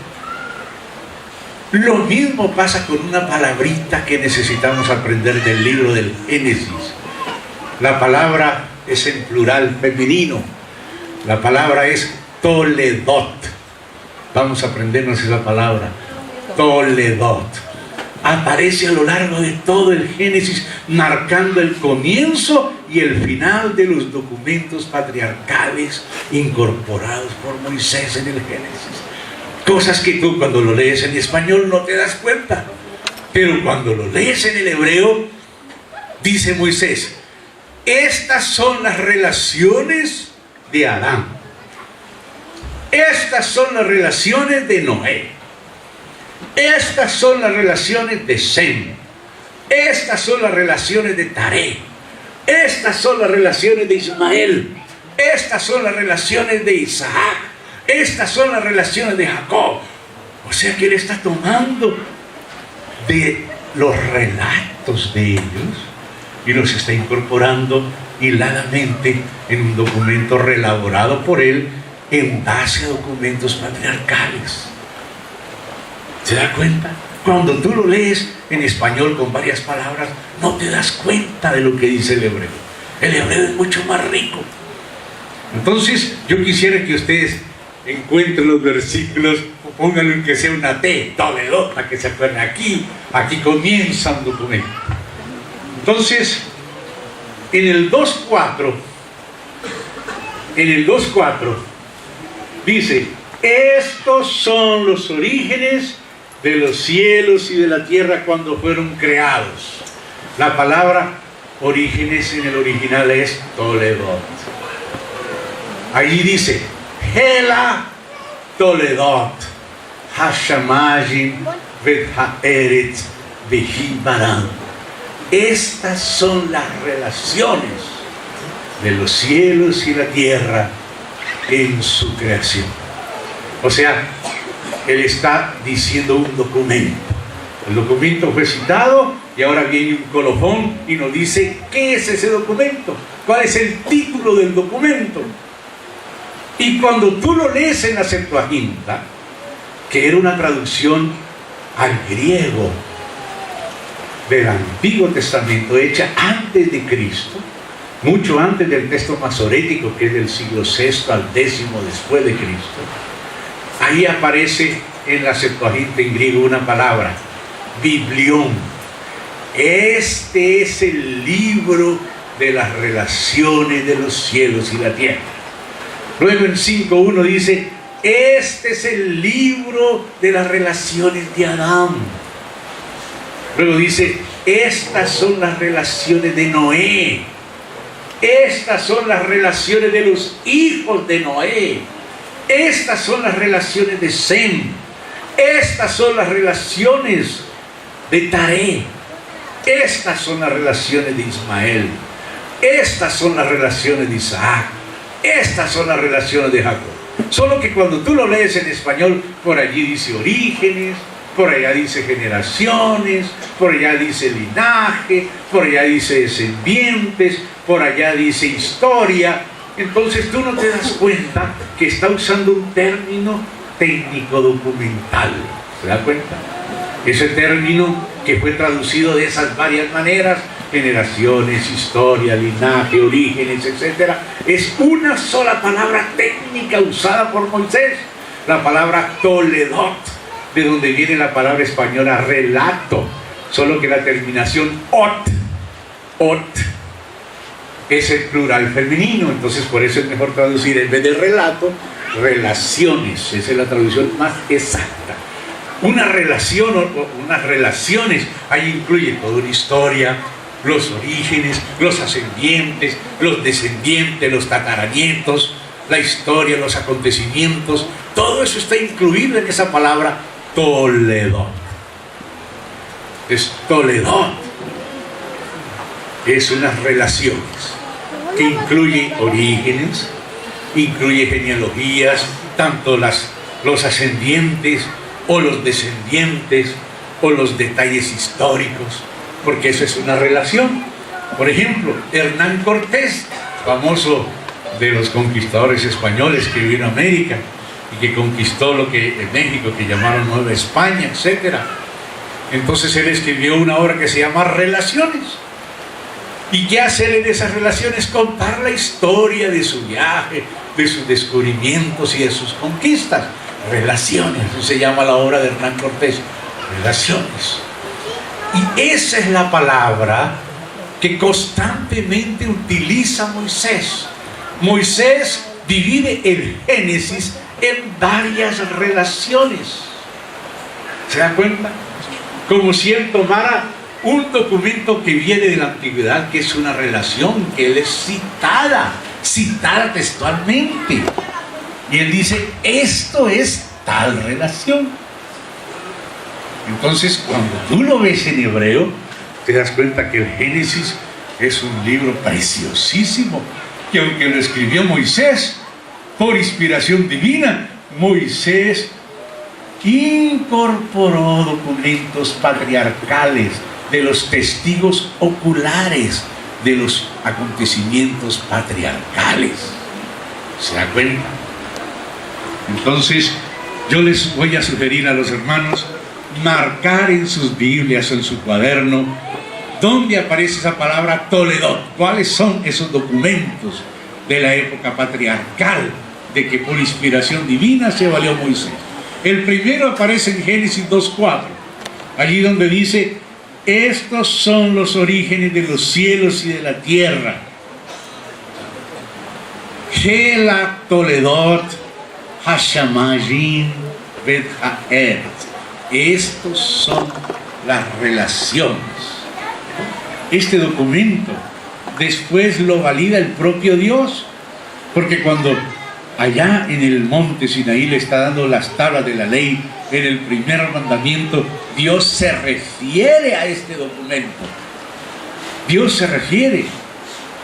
Lo mismo pasa con una palabrita que necesitamos aprender del libro del Génesis. La palabra es en plural femenino. La palabra es toledot. Vamos a aprendernos esa palabra. Toledot. Aparece a lo largo de todo el Génesis, marcando el comienzo y el final de los documentos patriarcales incorporados por Moisés en el Génesis. Cosas que tú cuando lo lees en español no te das cuenta, pero cuando lo lees en el hebreo, dice Moisés: estas son las relaciones de Adán, estas son las relaciones de Noé, estas son las relaciones de Sem, estas son las relaciones de Taré, estas son las relaciones de Ismael, estas son las relaciones de Isaac, estas son las relaciones de Jacob. O sea que él está tomando de los relatos de ellos y los está incorporando hiladamente en un documento reelaborado por él en base a documentos patriarcales. ¿Se da cuenta? Cuando tú lo lees en español con varias palabras, no te das cuenta de lo que dice el hebreo. El hebreo es mucho más rico. Entonces, yo quisiera que ustedes encuentren los versículos, pónganle que sea una T, Toledot, para que se acuerden. Aquí comienza un documento. Entonces, en el 2.4, dice: estos son los orígenes de los cielos y de la tierra cuando fueron creados. La palabra orígenes en el original es Toledot. Allí dice: Hela Toledot Hashamayim Vet Haaretz Vehi Baran. Estas son las relaciones de los cielos y la tierra en su creación. O sea, él está diciendo un documento. El documento fue citado y ahora viene un colofón y nos dice qué es ese documento, cuál es el título del documento. Y cuando tú lo lees en la Septuaginta, que era una traducción al griego del Antiguo Testamento hecha antes de Cristo, mucho antes del texto masorético, que es del siglo VI al X después de Cristo, ahí aparece en la Septuaginta en griego una palabra, biblión. Este es el libro de las relaciones de los cielos y la tierra. Luego en 5.1 dice: este es el libro de las relaciones de Adán. Luego dice, estas son las relaciones de Noé. Estas son las relaciones de los hijos de Noé. Estas son las relaciones de Sem. Estas son las relaciones de Taré. Estas son las relaciones de Ismael. Estas son las relaciones de Isaac. Estas son las relaciones de Jacob. Solo que cuando tú lo lees en español, por allí dice orígenes, por allá dice generaciones, por allá dice linaje, por allá dice descendientes, por allá dice historia. Entonces tú no te das cuenta que está usando un término técnico documental. ¿Se da cuenta? Ese término que fue traducido de esas varias maneras, generaciones, historia, linaje, orígenes, etc., es una sola palabra técnica usada por Moisés, la palabra toledot, de donde viene la palabra española relato, solo que la terminación ot es el plural femenino. Entonces por eso es mejor traducir en vez de relato, relaciones. Esa es la traducción más exacta. Una relación o unas relaciones, ahí incluye toda una historia, los orígenes, los ascendientes, los descendientes, los tataranietos, la historia, los acontecimientos, todo eso está incluido en esa palabra toledot. Es toledot. Es unas relaciones que incluye orígenes, incluye genealogías, tanto los ascendientes o los descendientes o los detalles históricos, porque eso es una relación. Por ejemplo, Hernán Cortés, famoso de los conquistadores españoles que vino a América y que conquistó lo que en México que llamaron Nueva España, etc. Entonces él escribió una obra que se llama Relaciones. ¿Y qué hacer en esas relaciones? Contar la historia de su viaje, de sus descubrimientos y de sus conquistas. Relaciones, eso se llama la obra de Hernán Cortés. Relaciones. Y esa es la palabra que constantemente utiliza Moisés. Moisés divide el Génesis en varias relaciones. ¿Se dan cuenta? Como si él tomara un documento que viene de la antigüedad, que es una relación, que él es citada textualmente. Y él dice, esto es tal relación. Entonces, cuando tú lo ves en hebreo, te das cuenta que el Génesis es un libro preciosísimo, que aunque lo escribió Moisés, por inspiración divina, Moisés incorporó documentos patriarcales de los testigos oculares de los acontecimientos patriarcales. ¿Se da cuenta? Entonces, yo les voy a sugerir a los hermanos marcar en sus Biblias o en su cuaderno dónde aparece esa palabra toledot, cuáles son esos documentos de la época patriarcal de que por inspiración divina se valió Moisés. El primero aparece en Génesis 2:4, allí donde dice, estos son los orígenes de los cielos y de la tierra. Hela toledot hashamayim bet haert. Estos son las relaciones. Este documento después lo valida el propio Dios, porque cuando allá en el monte Sinaí le está dando las tablas de la ley, en el primer mandamiento, Dios se refiere a este documento. Dios se refiere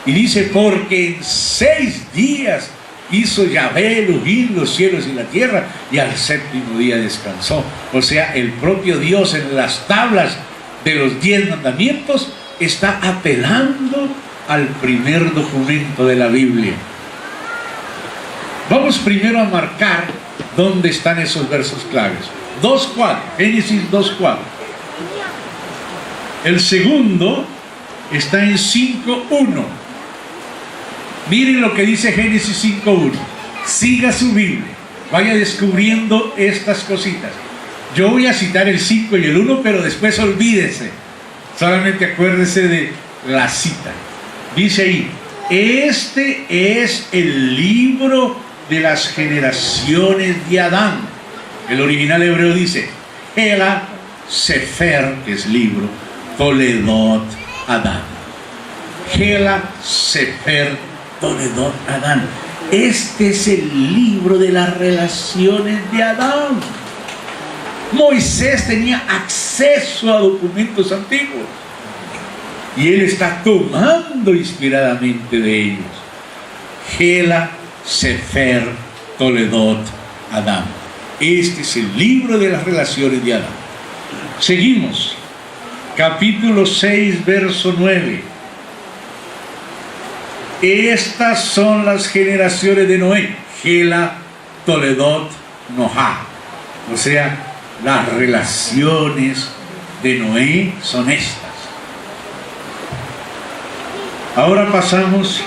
y dice, porque en 6 días hizo Yahvé Elohim los cielos y la tierra, y al 7º día descansó. O sea, el propio Dios en las tablas de los 10 mandamientos está apelando al primer documento de la Biblia. Vamos primero a marcar dónde están esos versos claves. 2:4, Génesis 2:4. El segundo está en 5:1. Miren lo que dice Génesis 5:1. Siga su Biblia, vaya descubriendo estas cositas. Yo voy a citar el 5 y el 1, pero después olvídese. Solamente acuérdese de la cita. Dice ahí, este es el libro de las generaciones de Adán. El original hebreo dice, Hela Sefer, que es libro, Toledot Adán. Hela Sefer Toledot Adán. Este es el libro de las relaciones de Adán. Moisés tenía acceso a documentos antiguos y él está tomando inspiradamente de ellos. Hela Sefer Toledot Adán. Este es el libro de las relaciones de Adán. Seguimos. Capítulo 6, verso 9. Estas son las generaciones de Noé. Hela Toledot Noah. O sea, las relaciones de Noé son estas. Ahora pasamos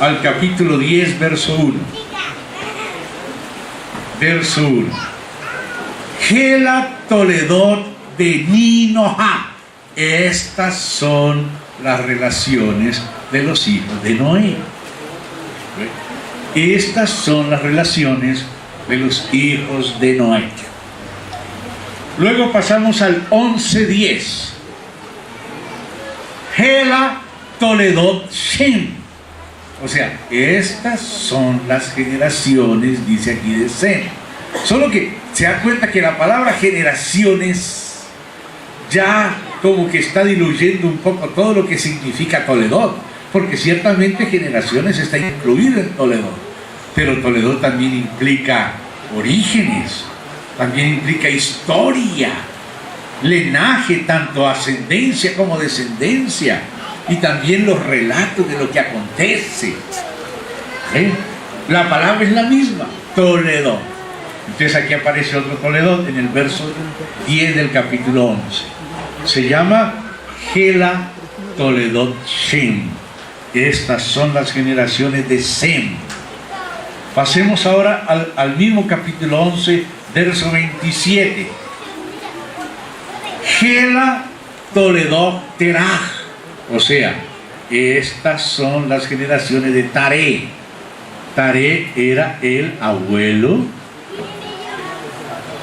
al capítulo 10, verso 1. Verso 1. Hela Toledot de Noah. Estas son las relaciones de los hijos de Noé. Estas son las relaciones de los hijos de Noé. Luego pasamos al 11:10. Hela Toledot Shem. O sea, estas son las generaciones, dice aquí, de Sem. Solo que se da cuenta que la palabra generaciones ya como que está diluyendo un poco todo lo que significa Toledot, porque ciertamente generaciones está incluido en Toledot, pero Toledot también implica orígenes, también implica historia, linaje, tanto ascendencia como descendencia, y también los relatos de lo que acontece. La palabra es la misma, Toledot. Entonces aquí aparece otro Toledot en el verso 10 del capítulo 11. Se llama Hela Toledot Shem. Estas son las generaciones de Sem. Pasemos ahora al mismo capítulo 11, verso 27. Hela Toledot Terah. O sea, estas son las generaciones de Taré. Taré era el abuelo,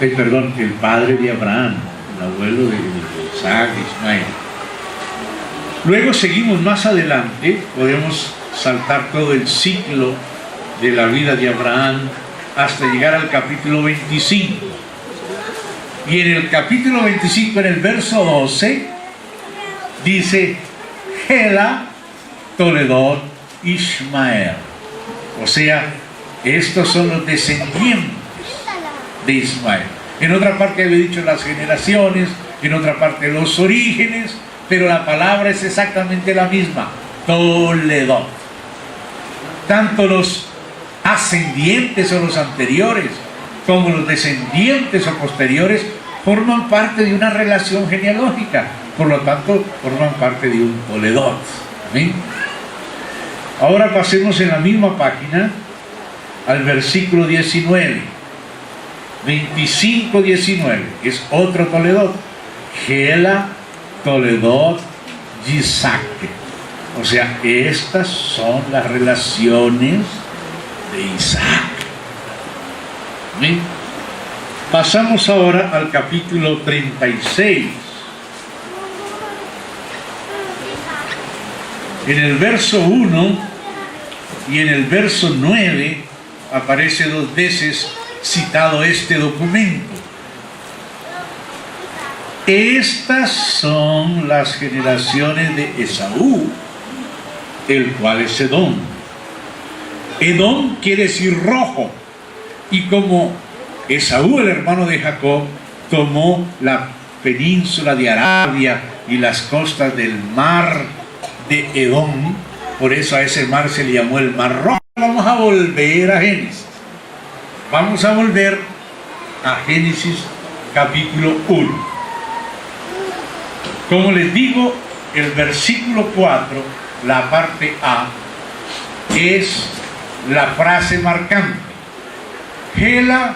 el padre de Abraham, el abuelo de Isaac, de Ismael. Luego seguimos más adelante, podemos saltar todo el ciclo de la vida de Abraham hasta llegar al capítulo 25. Y en el capítulo 25, en el verso 12, dice Hela Toledot Ismael. O sea, estos son los descendientes de Ismael. En otra parte había dicho las generaciones, en otra parte los orígenes, pero la palabra es exactamente la misma, Toledot. Tanto los ascendientes o los anteriores como los descendientes o posteriores forman parte de una relación genealógica, por lo tanto forman parte de un Toledot. ¿Amén? Ahora pasemos en la misma página al versículo 19, 25-19, es otro Toledot, Hela Toledot Isaac. O sea, estas son las relaciones de Isaac. ¿Amén? Pasamos ahora al capítulo 36. En el verso 1 y en el verso 9 aparece dos veces citado este documento. Estas son las generaciones de Esaú, el cual es Edom. Edom quiere decir rojo, y como Esaú, el hermano de Jacob, tomó la península de Arabia y las costas del mar de Edom, por eso a ese mar se le llamó el Mar Rojo. Vamos a volver a Génesis. Vamos a volver a Génesis capítulo 1. Como les digo, el versículo 4, la parte A, es la frase marcante. Hela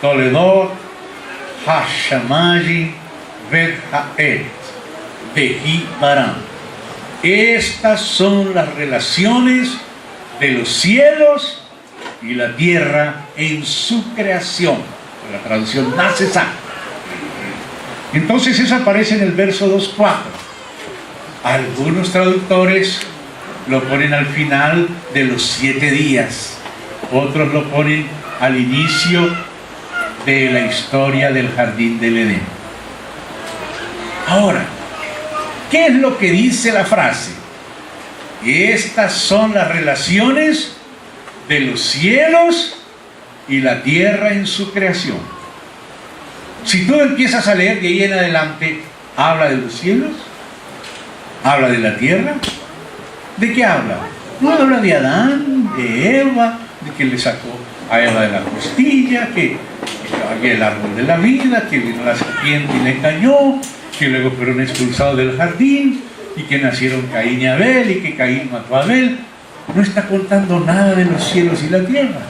Toledot Hashamayi Bet Haet Behi Baram. Estas son las relaciones de los cielos y la tierra en su creación. La traducción más exacta. Entonces eso aparece en el verso 2.4. Algunos traductores lo ponen al final de los 7 días, otros lo ponen al inicio de la historia del jardín del Edén. Ahora, ¿qué es lo que dice la frase? Estas son las relaciones de los cielos y la tierra en su creación. Si tú empiezas a leer de ahí en adelante, habla de los cielos, habla de la tierra. ¿De qué habla? No habla de Adán, de Eva, de que le sacó a Eva de la costilla, que había el árbol de la vida, que vino la serpiente y le engañó, que luego fueron expulsados del jardín y que nacieron Caín y Abel y que Caín mató a Abel. No está contando nada de los cielos y la tierra.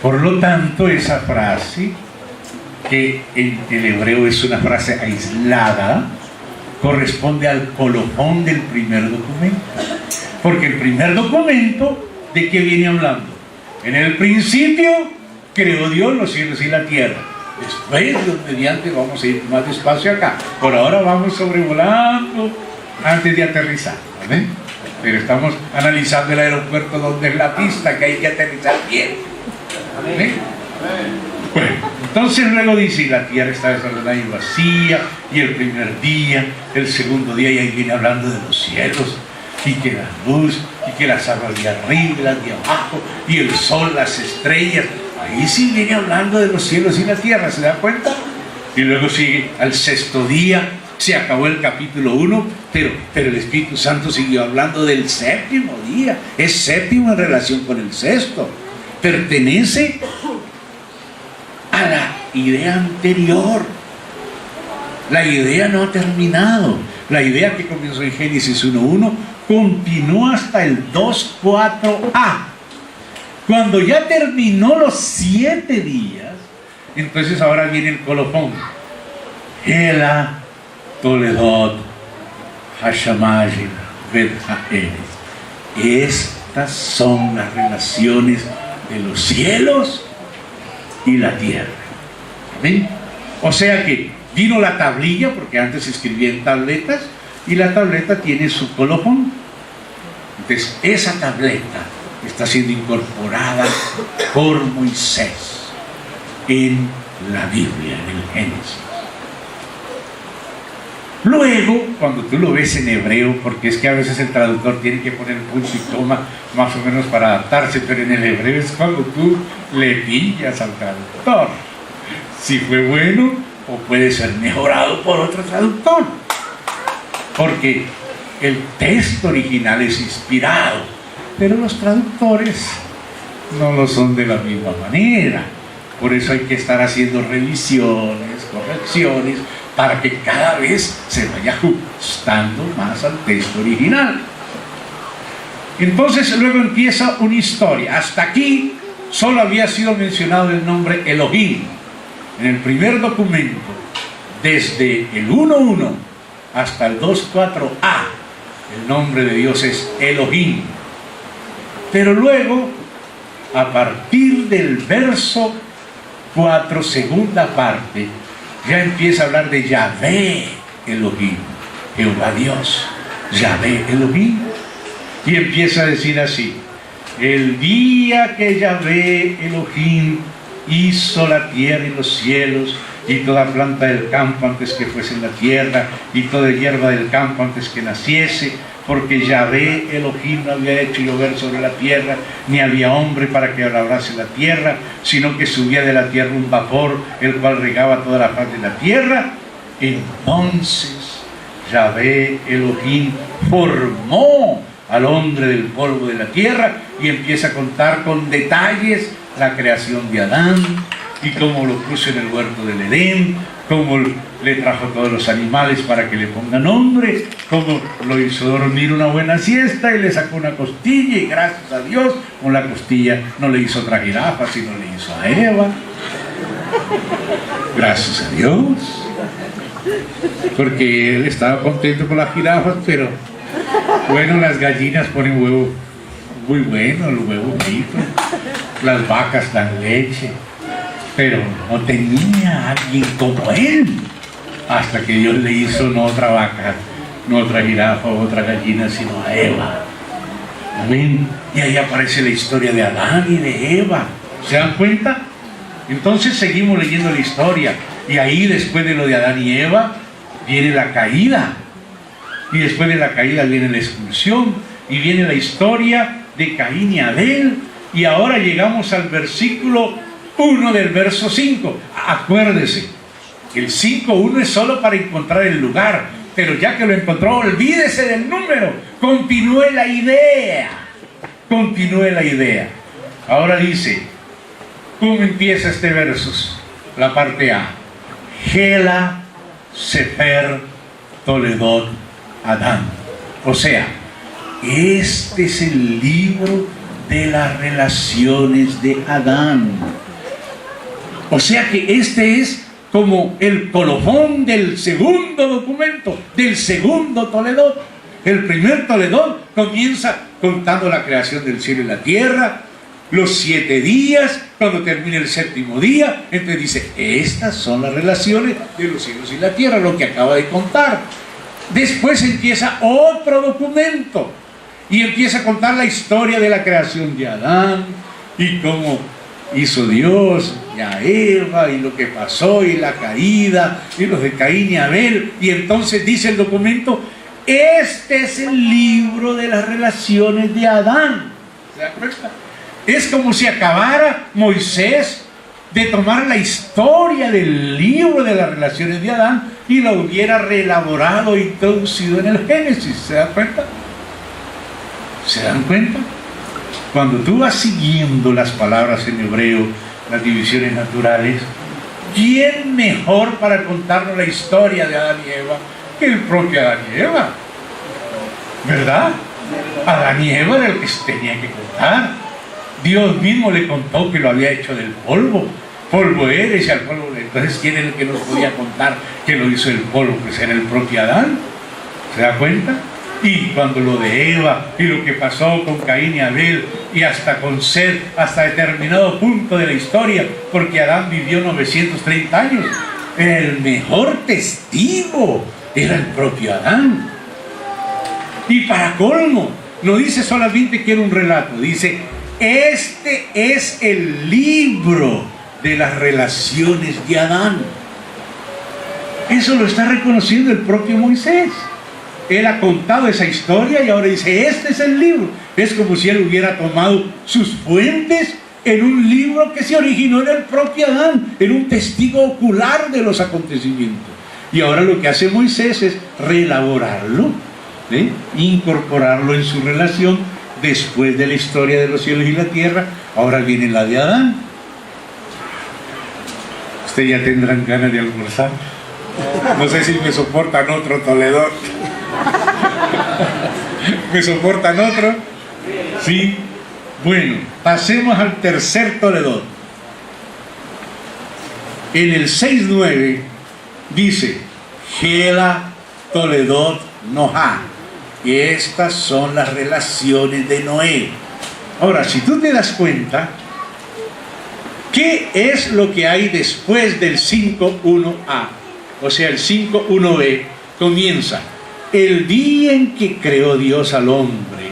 Por lo tanto, esa frase, que en el hebreo es una frase aislada, corresponde al colofón del primer documento. Porque el primer documento, ¿de qué viene hablando? En el principio creó Dios los cielos y la tierra. Después, Dios mediante, vamos a ir más despacio acá. Por ahora vamos sobrevolando antes de aterrizar, ¿vale? Pero estamos analizando el aeropuerto donde es la pista que hay que aterrizar bien, ¿vale? Bueno, entonces luego dice, y la tierra está desordenada y vacía, y el primer día, el segundo día, y ahí viene hablando de los cielos, y que la luz, y que las aguas de arriba y las de abajo, y el sol, las estrellas. Ahí sí viene hablando de los cielos y la tierra, ¿se da cuenta? Y luego sigue al sexto día, se acabó el capítulo 1, pero el Espíritu Santo siguió hablando del séptimo día. Es séptimo en relación con el sexto. Pertenece a la idea anterior. La idea no ha terminado. La idea que comenzó en Génesis 1.1 continúa hasta el 2.4a. Cuando ya terminó los 7 días, entonces ahora viene el colofón. Ela Toledot Hashamayim Ved Ha'eretz. Estas son las relaciones de los cielos y la tierra. ¿Ven? O sea que vino la tablilla, porque antes se escribía en tabletas, y la tableta tiene su colofón. Entonces esa tableta está siendo incorporada por Moisés en la Biblia, en el Génesis. Luego, cuando tú lo ves en hebreo, porque es que a veces el traductor tiene que poner punto y coma más o menos para adaptarse, pero en el hebreo es cuando tú le pillas al traductor si fue bueno o puede ser mejorado por otro traductor, porque el texto original es inspirado, pero los traductores no lo son de la misma manera. Por eso hay que estar haciendo revisiones, correcciones, para que cada vez se vaya ajustando más al texto original. Entonces luego empieza una historia. Hasta aquí solo había sido mencionado el nombre Elohim en el primer documento. Desde el 1.1 hasta el 2.4a el nombre de Dios es Elohim. Pero luego, a partir del verso 4, segunda parte, ya empieza a hablar de Yahvé Elohim, Jehová Dios, Yahvé Elohim, y empieza a decir así: el día que Yahvé Elohim hizo la tierra y los cielos, y toda planta del campo antes que fuese en la tierra, y toda hierba del campo antes que naciese, porque Yahvé Elohim no había hecho llover sobre la tierra, ni había hombre para que labrase la tierra, sino que subía de la tierra un vapor, el cual regaba toda la faz de la tierra. Entonces Yahvé Elohim formó al hombre del polvo de la tierra, y empieza a contar con detalles la creación de Adán, y cómo lo puso en el huerto del Edén, cómo le trajo todos los animales para que le ponga nombre, cómo lo hizo dormir una buena siesta y le sacó una costilla, y gracias a Dios con la costilla no le hizo otra jirafa, sino le hizo a Eva. Gracias a Dios, porque él estaba contento con las jirafas, pero bueno, las gallinas ponen huevo muy bueno, el huevo bonito, las vacas dan leche, pero no tenía alguien como él. hasta que Dios le hizo no otra vaca, no otra jirafa o otra gallina, sino a Eva. Amén. Y ahí aparece la historia de Adán y de Eva. ¿Se dan cuenta? Entonces seguimos leyendo la historia. Y ahí, después de lo de Adán y Eva, viene la caída. Y después de la caída viene la expulsión. Y viene la historia de Caín y Abel. Y ahora llegamos al versículo 1 del verso 5. Acuérdese, el 5:1 es solo para encontrar el lugar. Pero ya que lo encontró, olvídese del número. Continúe la idea. Continúe la idea. Ahora dice, ¿cómo empieza este verso? La parte A. Gela, Sefer, Toledot, Adán. O sea, este es el libro de las relaciones de Adán. O sea que este es como el colofón del segundo documento, del segundo Toledot. El primer Toledot comienza contando la creación del cielo y la tierra, los 7 días, cuando termina el 7º día, entonces dice, estas son las relaciones de los cielos y la tierra, lo que acaba de contar. Después empieza otro documento, y empieza a contar la historia de la creación de Adán, y cómo hizo Dios y a Eva, y lo que pasó, y la caída, y los de Caín y Abel, y entonces dice el documento, este es el libro de las relaciones de Adán. ¿Se dan cuenta? Es como si acabara Moisés de tomar la historia del libro de las relaciones de Adán y la hubiera reelaborado e introducido en el Génesis. ¿Se dan cuenta? ¿Se dan cuenta? Cuando tú vas siguiendo las palabras en hebreo, las divisiones naturales, ¿quién mejor para contarnos la historia de Adán y Eva que el propio Adán y Eva? ¿Verdad? Adán y Eva era el que se tenía que contar. Dios mismo le contó que lo había hecho del polvo. Polvo eres y al polvo. Entonces, ¿quién es el que nos podía contar que lo hizo del polvo? Pues era el propio Adán. ¿Se da cuenta? Y cuando lo de Eva y lo que pasó con Caín y Abel y hasta con Sed, hasta determinado punto de la historia, porque Adán vivió 930 años. El mejor testigo era el propio Adán. Y para colmo, no dice solamente que era un relato, dice, este es el libro de las relaciones de Adán. Eso lo está reconociendo el propio Moisés. Él ha contado esa historia y ahora dice, este es el libro. Es como si él hubiera tomado sus fuentes en un libro que se originó en el propio Adán, en un testigo ocular de los acontecimientos. Y ahora lo que hace Moisés es reelaborarlo, incorporarlo en su relación después de la historia de los cielos y la tierra. Ahora viene la de Adán. Ustedes ya tendrán ganas de almorzar. No sé si me soportan otro Toledot. ¿Me soportan otro? Sí. Bueno, pasemos al tercer Toledot. En el 6:9 dice, Gela, Toledot, Noah. Y estas son las relaciones de Noé. Ahora, si tú te das cuenta, ¿qué es lo que hay después del 5:1a? O sea, el 5:1b comienza, el día en que creó Dios al hombre,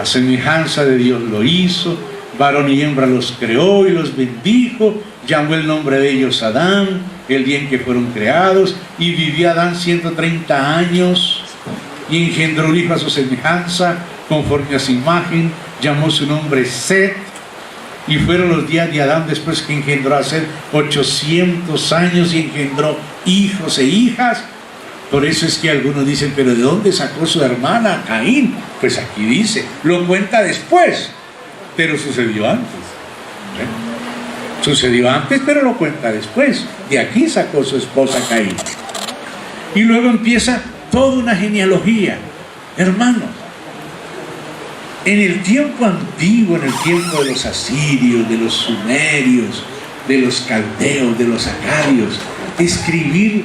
a semejanza de Dios lo hizo, varón y hembra los creó y los bendijo, llamó el nombre de ellos Adán, el día en que fueron creados, y vivió Adán 130 años, y engendró un hijo a su semejanza, conforme a su imagen, llamó su nombre Set, y fueron los días de Adán después que engendró a Set 800 años y engendró hijos e hijas. Por eso es que algunos dicen, pero ¿de dónde sacó su hermana Caín? Pues aquí dice, lo cuenta después, pero sucedió antes. Sucedió antes, pero lo cuenta después. De aquí sacó su esposa Caín. Y luego empieza toda una genealogía. Hermanos, en el tiempo antiguo, en el tiempo de los asirios, de los sumerios, de los caldeos, de los acadios, escribir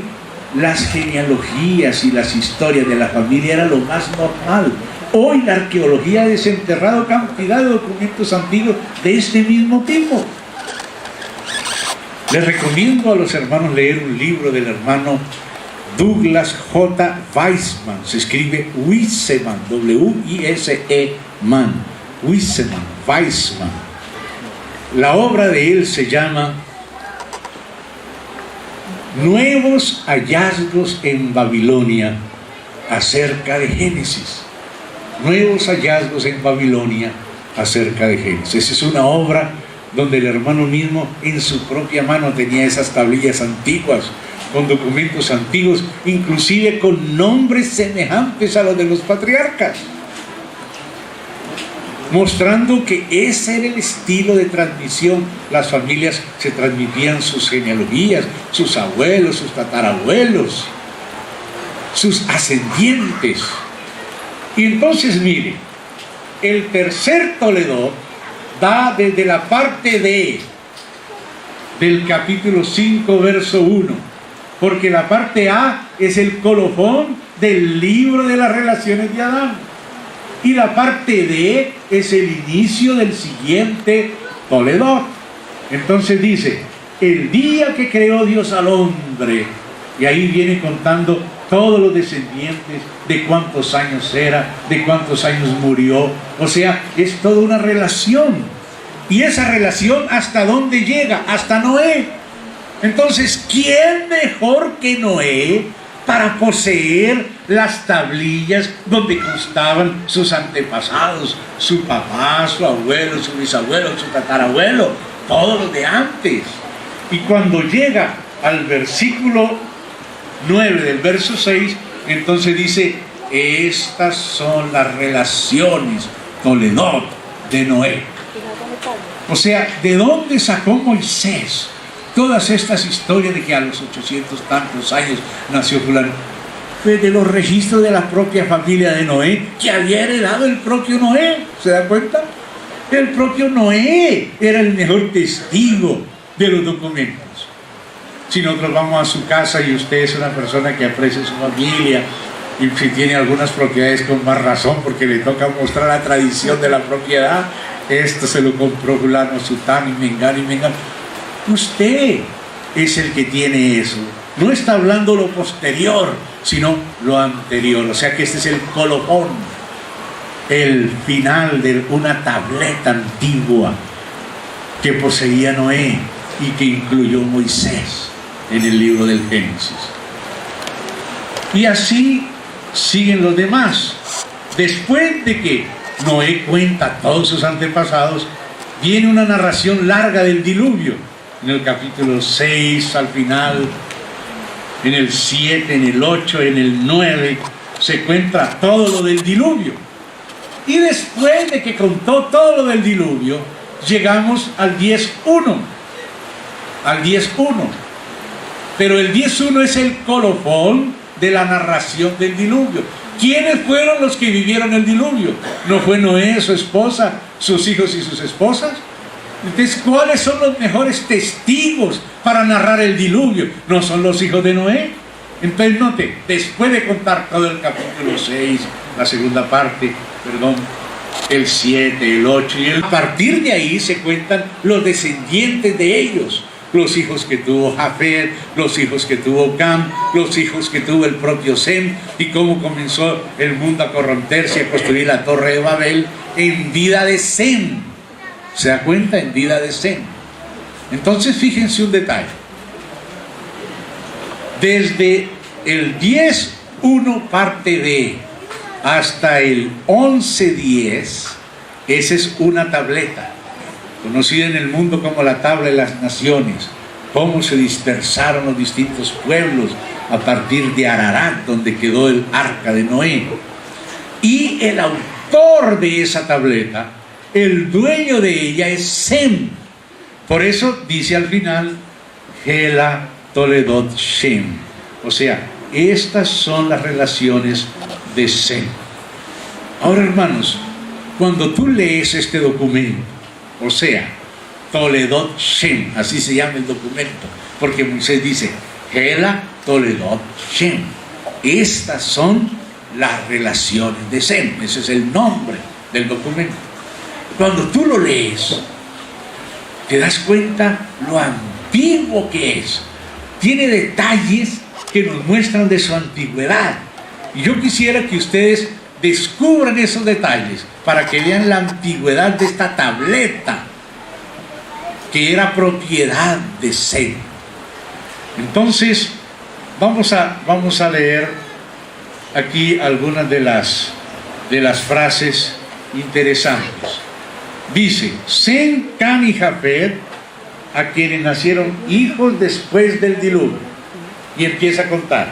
las genealogías y las historias de la familia era lo más normal. Hoy la arqueología ha desenterrado cantidad de documentos antiguos de este mismo tipo. Les recomiendo a los hermanos leer un libro del hermano Douglas J. Weisman. Se escribe Wiseman, W-I-S-E-Man, Wiseman, Weisman. La obra de él se llama Nuevos hallazgos en Babilonia acerca de Génesis. Nuevos hallazgos en Babilonia acerca de Génesis. Es una obra donde el hermano mismo en su propia mano tenía esas tablillas antiguas, con documentos antiguos, inclusive con nombres semejantes a los de los patriarcas, mostrando que ese era el estilo de transmisión. Las familias se transmitían sus genealogías, sus abuelos, sus tatarabuelos, sus ascendientes. Y entonces mire, el tercer Toledot da desde la parte D del capítulo 5, verso 1, porque la parte A es el colofón del libro de las relaciones de Adán, y la parte D es el inicio del siguiente Toledot. Entonces dice, el día que creó Dios al hombre, y ahí viene contando todos los descendientes, de cuántos años era, de cuántos años murió. O sea, es toda una relación. Y esa relación, ¿hasta dónde llega? Hasta Noé. Entonces, ¿quién mejor que Noé para poseer las tablillas donde constaban sus antepasados, su papá, su abuelo, su bisabuelo, su tatarabuelo, todos los de antes? Y cuando llega al versículo 9 del verso 6, entonces dice, estas son las relaciones, Toledot, de Noé. O sea, ¿de dónde sacó Moisés todas estas historias de que a los 800 tantos años nació fulano? Pues de los registros de la propia familia de Noé, que había heredado el propio Noé. ¿Se da cuenta? El propio Noé era el mejor testigo de los documentos. Si nosotros vamos a su casa y usted es una persona que aprecia su familia, y si tiene algunas propiedades con más razón, porque le toca mostrar la tradición de la propiedad, esto se lo compró fulano, sutano y mengano y mengano. Usted es el que tiene eso. No está hablando lo posterior, sino lo anterior. O sea que este es el colofón, el final de una tableta antigua que poseía Noé y que incluyó Moisés en el libro del Génesis. Y así siguen los demás. Después de que Noé cuenta todos sus antepasados, viene una narración larga del diluvio. En el capítulo 6, al final, en el 7, en el 8, en el 9, se cuenta todo lo del diluvio. Y después de que contó todo lo del diluvio, llegamos al 10.1. Al 10.1. Pero el 10.1 es el colofón de la narración del diluvio. ¿Quiénes fueron los que vivieron el diluvio? ¿No fue Noé, su esposa, sus hijos y sus esposas? Entonces, ¿cuáles son los mejores testigos para narrar el diluvio? ¿No son los hijos de Noé? Entonces, note, después de contar todo el capítulo 6, la segunda parte, el 7, el 8, y a partir de ahí se cuentan los descendientes de ellos. Los hijos que tuvo Jafet, los hijos que tuvo Cam, los hijos que tuvo el propio Sem, y cómo comenzó el mundo a corromperse y a construir la torre de Babel en vida de Sem. ¿Se da cuenta? En vida de Sem. Entonces fíjense un detalle. Desde el 10.1 parte D hasta el 11.10, esa es una tableta, conocida en el mundo como la tabla de las naciones, cómo se dispersaron los distintos pueblos a partir de Ararat, donde quedó el arca de Noé. Y el autor de esa tableta, el dueño de ella, es Sem. Por eso dice al final, Hela Toledot Shem. O sea, estas son las relaciones de Sem. Ahora, hermanos, cuando tú lees este documento, o sea, Toledot Shem, así se llama el documento, porque Moisés dice, Hela Toledot Shem. Estas son las relaciones de Sem, ese es el nombre del documento. Cuando tú lo lees, te das cuenta lo antiguo que es. Tiene detalles que nos muestran de su antigüedad. Y yo quisiera que ustedes descubran esos detalles para que vean la antigüedad de esta tableta que era propiedad de Sem. Entonces, vamos a leer aquí algunas de las frases interesantes. Dice: Sem, Cam y Jafet, a quienes nacieron hijos después del diluvio. Y empieza a contar.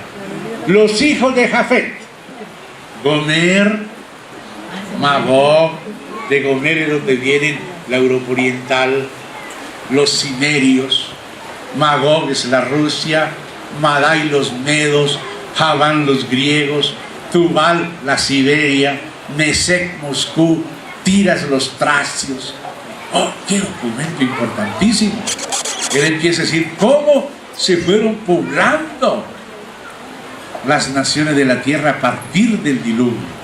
Los hijos de Jafet: Gomer, Magog. De Gomer es donde vienen la Europa Oriental, los Cimerios. Magog es la Rusia, Madai los medos, Javán los griegos, Tubal la Siberia, Mesec Moscú, Tiras los tracios. ¡Oh, qué documento importantísimo! Él empieza a decir cómo se fueron poblando las naciones de la tierra a partir del diluvio.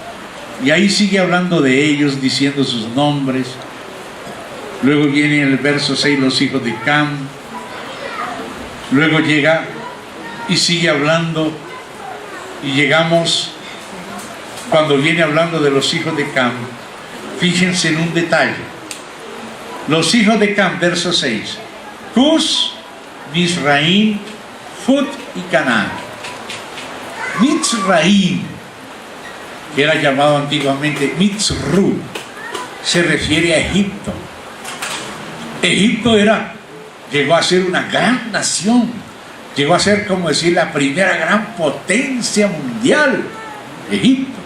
Y ahí sigue hablando de ellos, diciendo sus nombres. Luego viene en el verso 6 los hijos de Cam. Luego llega y sigue hablando, y llegamos cuando viene hablando de los hijos de Cam. Fíjense en un detalle. Los hijos de Cam, verso 6: Cus, Mizraim, Fut y Canaán. Mizraim, que era llamado antiguamente Mitzru, se refiere a Egipto. Egipto llegó a ser una gran nación, llegó a ser, como decir, la primera gran potencia mundial, Egipto,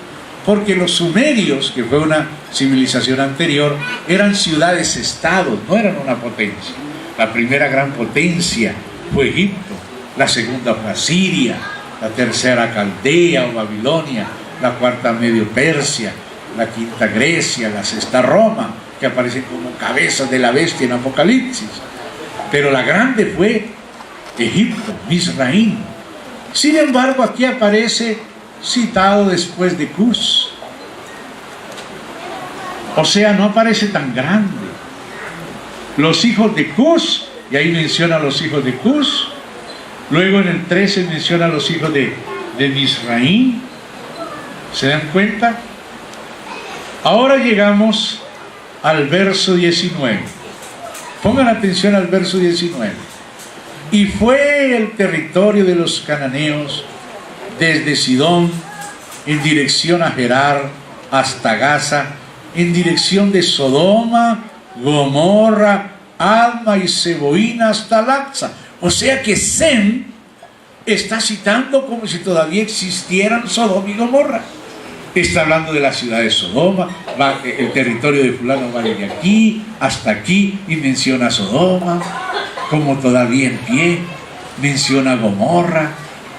porque los sumerios, que fue una civilización anterior, eran ciudades-estados, no eran una potencia. La primera gran potencia fue Egipto, la segunda fue Asiria, la tercera Caldea o Babilonia, la cuarta Medio Persia, la quinta Grecia, la sexta Roma, que aparecen como cabezas de la bestia en Apocalipsis. Pero la grande fue Egipto, Mizraim. Sin embargo, aquí aparece citado después de Cus. O sea, no aparece tan grande. Los hijos de Cus, y ahí menciona a los hijos de Cus. Luego en el 13 menciona a los hijos de Mizraim. ¿Se dan cuenta? Ahora llegamos al verso 19. Pongan atención al verso 19. Y fue el territorio de los cananeos desde Sidón en dirección a Gerar hasta Gaza, en dirección de Sodoma, Gomorra, Adma y Seboín hasta Laxa. O sea que Sem está citando como si todavía existieran Sodoma y Gomorra. Está hablando de la ciudad de Sodoma, el territorio de fulano va de aquí hasta aquí, y menciona Sodoma como todavía en pie, menciona Gomorra,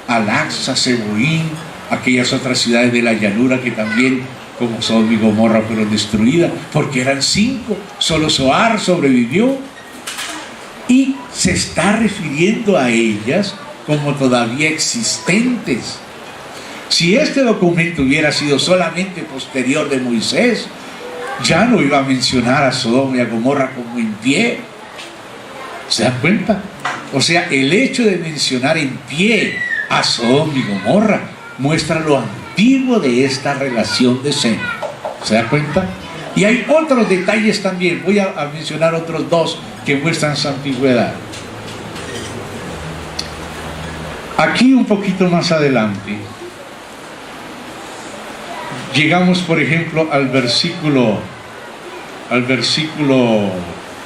Alaxa, Seboín, aquellas otras ciudades de la llanura que también, como Sodoma y Gomorra, fueron destruidas, porque eran 5, solo Zoar sobrevivió, y se está refiriendo a ellas como todavía existentes. Si este documento hubiera sido solamente posterior de Moisés, ya no iba a mencionar a Sodoma y a Gomorra como en pie. ¿Se dan cuenta? O sea, el hecho de mencionar en pie a Sodoma y Gomorra muestra lo antiguo de esta relación de Sem. ¿Se dan cuenta? Y hay otros detalles también. Voy a mencionar otros 2 que muestran su antigüedad. Aquí un poquito más adelante llegamos, por ejemplo, al versículo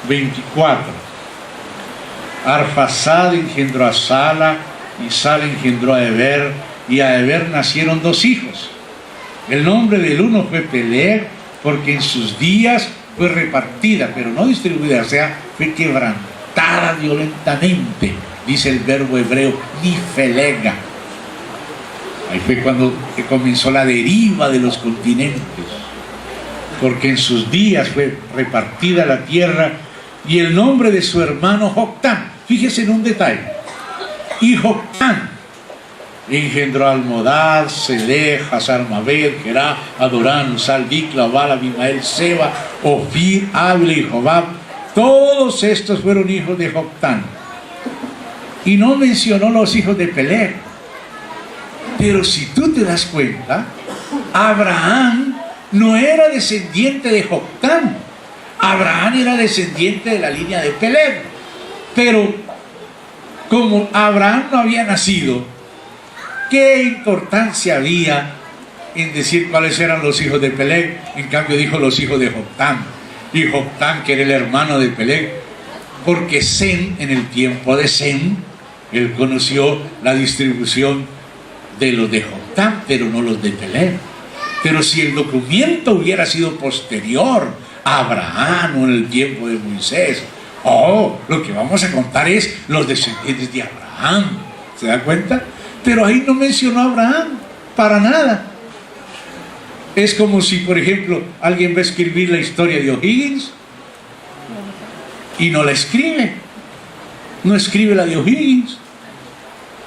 24. Arfaxad engendró a Sala, y Sala engendró a Eber, y a Eber nacieron 2 hijos. El nombre del uno fue Peleg, porque en sus días fue repartida, pero no distribuida, o sea, fue quebrantada violentamente, dice el verbo hebreo nifelega. Ahí fue cuando comenzó la deriva de los continentes, porque en sus días fue repartida la tierra. Y el nombre de su hermano Joctán, fíjese en un detalle, y Joctán engendró a Almodad, Selech, Hazar-Maved, Gerá, Adorán, Uzal, Dicla, Bala, Abimael, Seba, Ofir, Ávila y Jobab. Todos estos fueron hijos de Joctán. y no mencionó los hijos de Peleg. Pero si tú te das cuenta, Abraham no era descendiente de Joctán. Abraham era descendiente de la línea de Peleg. Pero como Abraham no había nacido, ¿qué importancia había en decir cuáles eran los hijos de Peleg? En cambio dijo los hijos de Joctán. Y Joctán, que era el hermano de Peleg, porque Sem, en el tiempo de Sem, él conoció la distribución de los de Joctán, pero no los de Peleg. Pero si el documento hubiera sido posterior a Abraham o en el tiempo de Moisés, lo que vamos a contar es los descendientes de Abraham. ¿Se da cuenta? Pero ahí no mencionó a Abraham, para nada. Es como si, por ejemplo, alguien va a escribir la historia de O'Higgins y no la escribe. No escribe la de O'Higgins.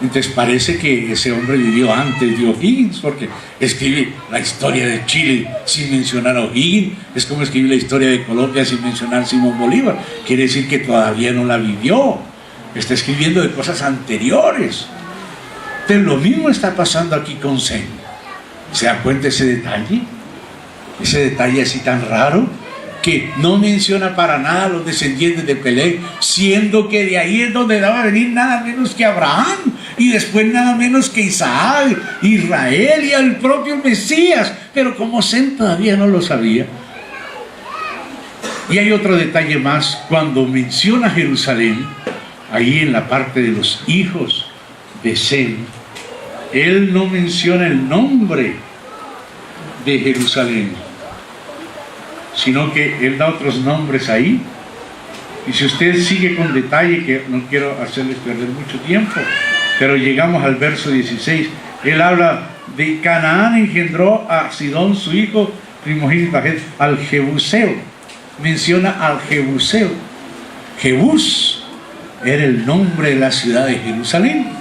Entonces parece que ese hombre vivió antes de O'Higgins, porque escribe la historia de Chile sin mencionar a O'Higgins. Es como escribir la historia de Colombia sin mencionar a Simón Bolívar. Quiere decir que todavía no la vivió. Está escribiendo de cosas anteriores. Entonces lo mismo está pasando aquí con Sem. ¿Se da cuenta ese detalle? Ese detalle así tan raro, que no menciona para nada a los descendientes de Peleg, siendo que de ahí es donde va a venir nada menos que Abraham, y después nada menos que Isaac, Israel y al propio Mesías. Pero como Sem todavía no lo sabía. Y hay otro detalle más, cuando menciona Jerusalén, ahí en la parte de los hijos de Sem, él no menciona el nombre de Jerusalén, sino que él da otros nombres ahí. Y si usted sigue con detalle, que no quiero hacerles perder mucho tiempo, pero llegamos al verso 16, él habla de Canaán engendró a Sidón su hijo primogénito, al Jebuseo. Menciona al Jebuseo. Jebús era el nombre de la ciudad de Jerusalén.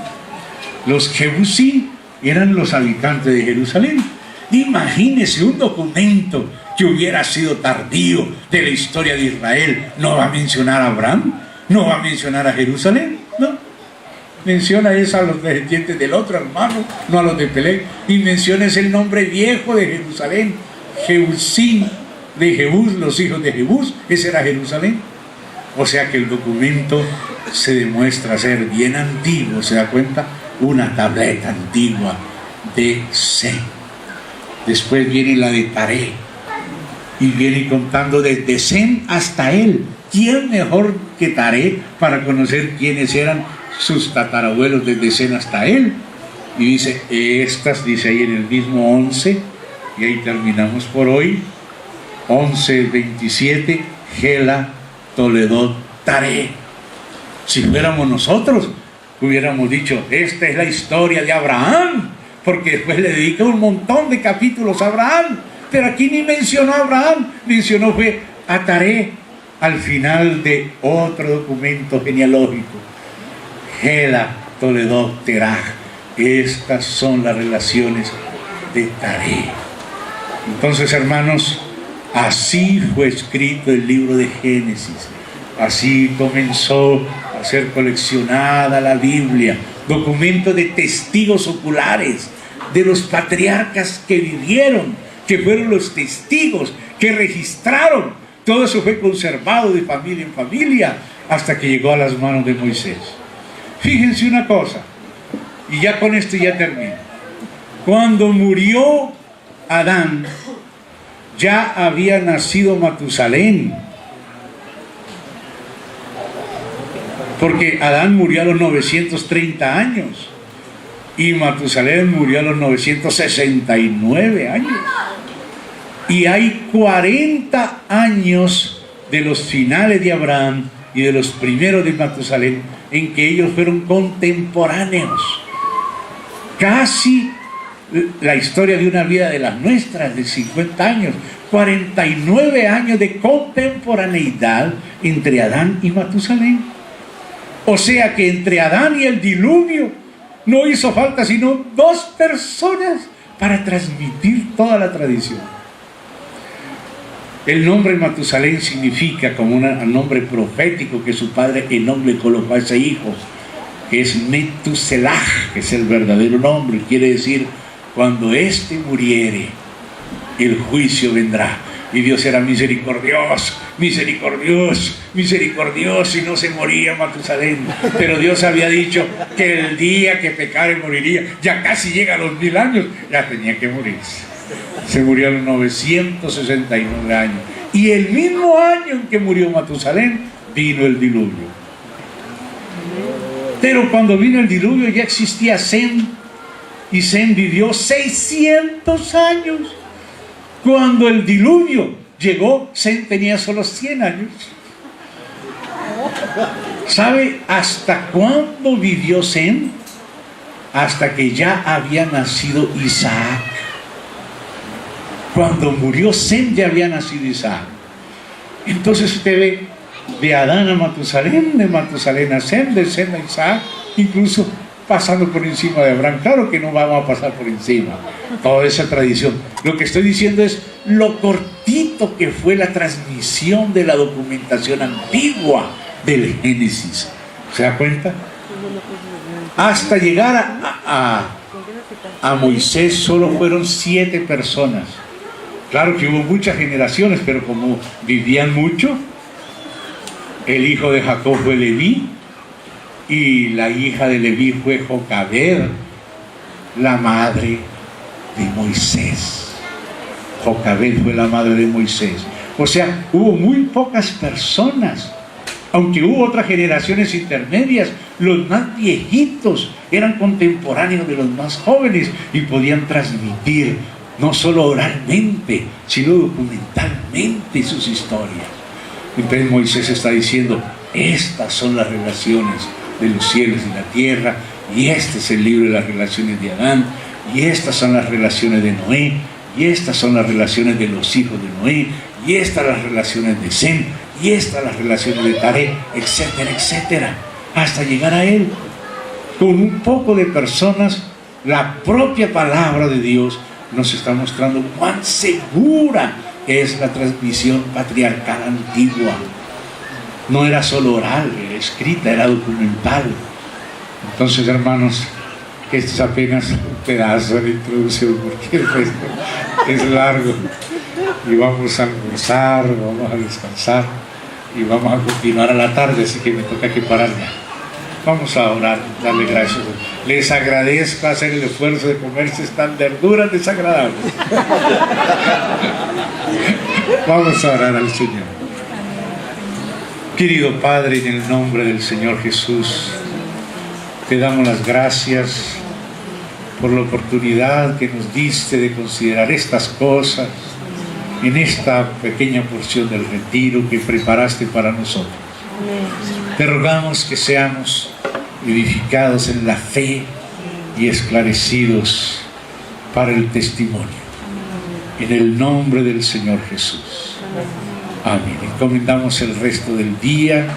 Los Jebusí eran los habitantes de Jerusalén. Imagínese un documento que hubiera sido tardío de la historia de Israel. ¿No va a mencionar a Abraham? ¿No va a mencionar a Jerusalén? No. Menciona a los descendientes del otro hermano, no a los de Peleg. Y menciona el nombre viejo de Jerusalén, Jebusí, de Jebús, los hijos de Jebús. Ese era Jerusalén. O sea que el documento se demuestra ser bien antiguo. ¿Se da cuenta? Una tableta antigua de Sem. Después viene la de Taré, y viene contando desde Sem hasta él. ¿Quién mejor que Taré para conocer quiénes eran sus tatarabuelos desde Sem hasta él? Y dice, dice ahí en el mismo 11, y ahí terminamos por hoy, 11:27, Gela, Toledot, Taré. Si fuéramos nosotros, hubiéramos dicho, esta es la historia de Abraham, porque después le dedica un montón de capítulos a Abraham. Pero aquí ni mencionó a Abraham, mencionó fue a Taré al final de otro documento genealógico. Gela, Toledot, Terah. Estas son las relaciones de Taré. Entonces, hermanos, así fue escrito el libro de Génesis. Así comenzó a ser coleccionada la Biblia, documento de testigos oculares de los patriarcas que vivieron, que fueron los testigos que registraron. Todo eso fue conservado de familia en familia hasta que llegó a las manos de Moisés. Fíjense una cosa, y ya con esto ya termino. Cuando murió Adán, ya había nacido Matusalén, porque Adán murió a los 930 años y Matusalén murió a los 969 años. Y hay 40 años de los finales de Abraham y de los primeros de Matusalén en que ellos fueron contemporáneos. Casi la historia de una vida de las nuestras, de 50 años, 49 años de contemporaneidad entre Adán y Matusalén. O sea que entre Adán y el diluvio no hizo falta sino 2 personas para transmitir toda la tradición. El nombre Matusalén significa como un nombre profético que su padre Enoc le colocó a ese hijo. que es Metuselah, que es el verdadero nombre, quiere decir cuando éste muriere, el juicio vendrá. Y Dios era misericordioso, misericordioso, misericordioso, y no se moría Matusalén. Pero Dios había dicho que el día que pecare moriría. Ya casi llega a los 1000 años, ya tenía que morirse. Se murió a los 969 años. Y el mismo año en que murió Matusalén, vino el diluvio. Pero cuando vino el diluvio ya existía Sem, y Sem vivió 600 años. Cuando el diluvio llegó, Sem tenía solo 100 años. ¿Sabe hasta cuándo vivió Sem? Hasta que ya había nacido Isaac. Cuando murió Sem ya había nacido Isaac. Entonces usted ve de Adán a Matusalén, de Matusalén a Sem, de Sem a Isaac, incluso pasando por encima de Abraham. Claro que no vamos a pasar por encima toda esa tradición. Lo que estoy diciendo es lo cortito que fue la transmisión de la documentación antigua del Génesis. ¿Se da cuenta? Hasta llegar a Moisés solo fueron 7 personas. Claro que hubo muchas generaciones, pero como vivían mucho, el hijo de Jacob fue Leví, y la hija de Leví fue Jocabed, la madre de Moisés. Jocabed fue la madre de Moisés. O sea, hubo muy pocas personas, aunque hubo otras generaciones intermedias. Los más viejitos eran contemporáneos de los más jóvenes y podían transmitir no solo oralmente, sino documentalmente sus historias. Entonces Moisés está diciendo, estas son las relaciones de los cielos y la tierra, y este es el libro de las relaciones de Adán, y estas son las relaciones de Noé, y estas son las relaciones de los hijos de Noé, y estas las relaciones de Sem, y estas las relaciones de Taré, etcétera, etcétera, hasta llegar a él. Con un poco de personas, la propia palabra de Dios nos está mostrando cuán segura es la transmisión patriarcal antigua. No era solo oral, era escrita, era documental. Entonces, hermanos, este es apenas un pedazo de la introducción, porque el resto es largo. Y vamos a almorzar, vamos a descansar, y vamos a continuar a la tarde, así que me toca que pararme. Vamos a orar, darle gracias. Les agradezco hacer el esfuerzo de comerse estas verduras desagradables. Vamos a orar al Señor. Querido Padre, en el nombre del Señor Jesús, te damos las gracias por la oportunidad que nos diste de considerar estas cosas en esta pequeña porción del retiro que preparaste para nosotros. Te rogamos que seamos edificados en la fe y esclarecidos para el testimonio. En el nombre del Señor Jesús. Amén. Encomendamos el resto del día,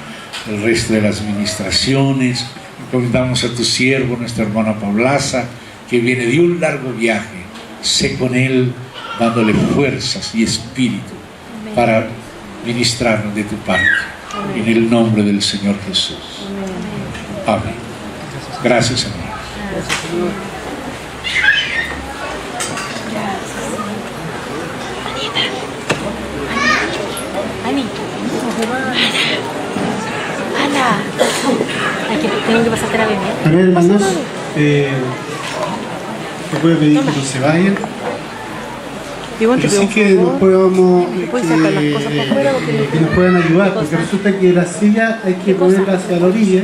el resto de las ministraciones. Encomendamos a tu siervo, nuestra hermana Paulaza, que viene de un largo viaje. Sé con él, dándole fuerzas y espíritu para ministrarnos de tu parte. En el nombre del Señor Jesús. Amén. Gracias, Señor. Ana, tengo que pasarte la bebida. A ver, hermanos, te puedo pedir que no se vayan. Pero sí que nos podamos, que nos puedan ayudar, porque resulta que la silla hay que ponerla hacia la orilla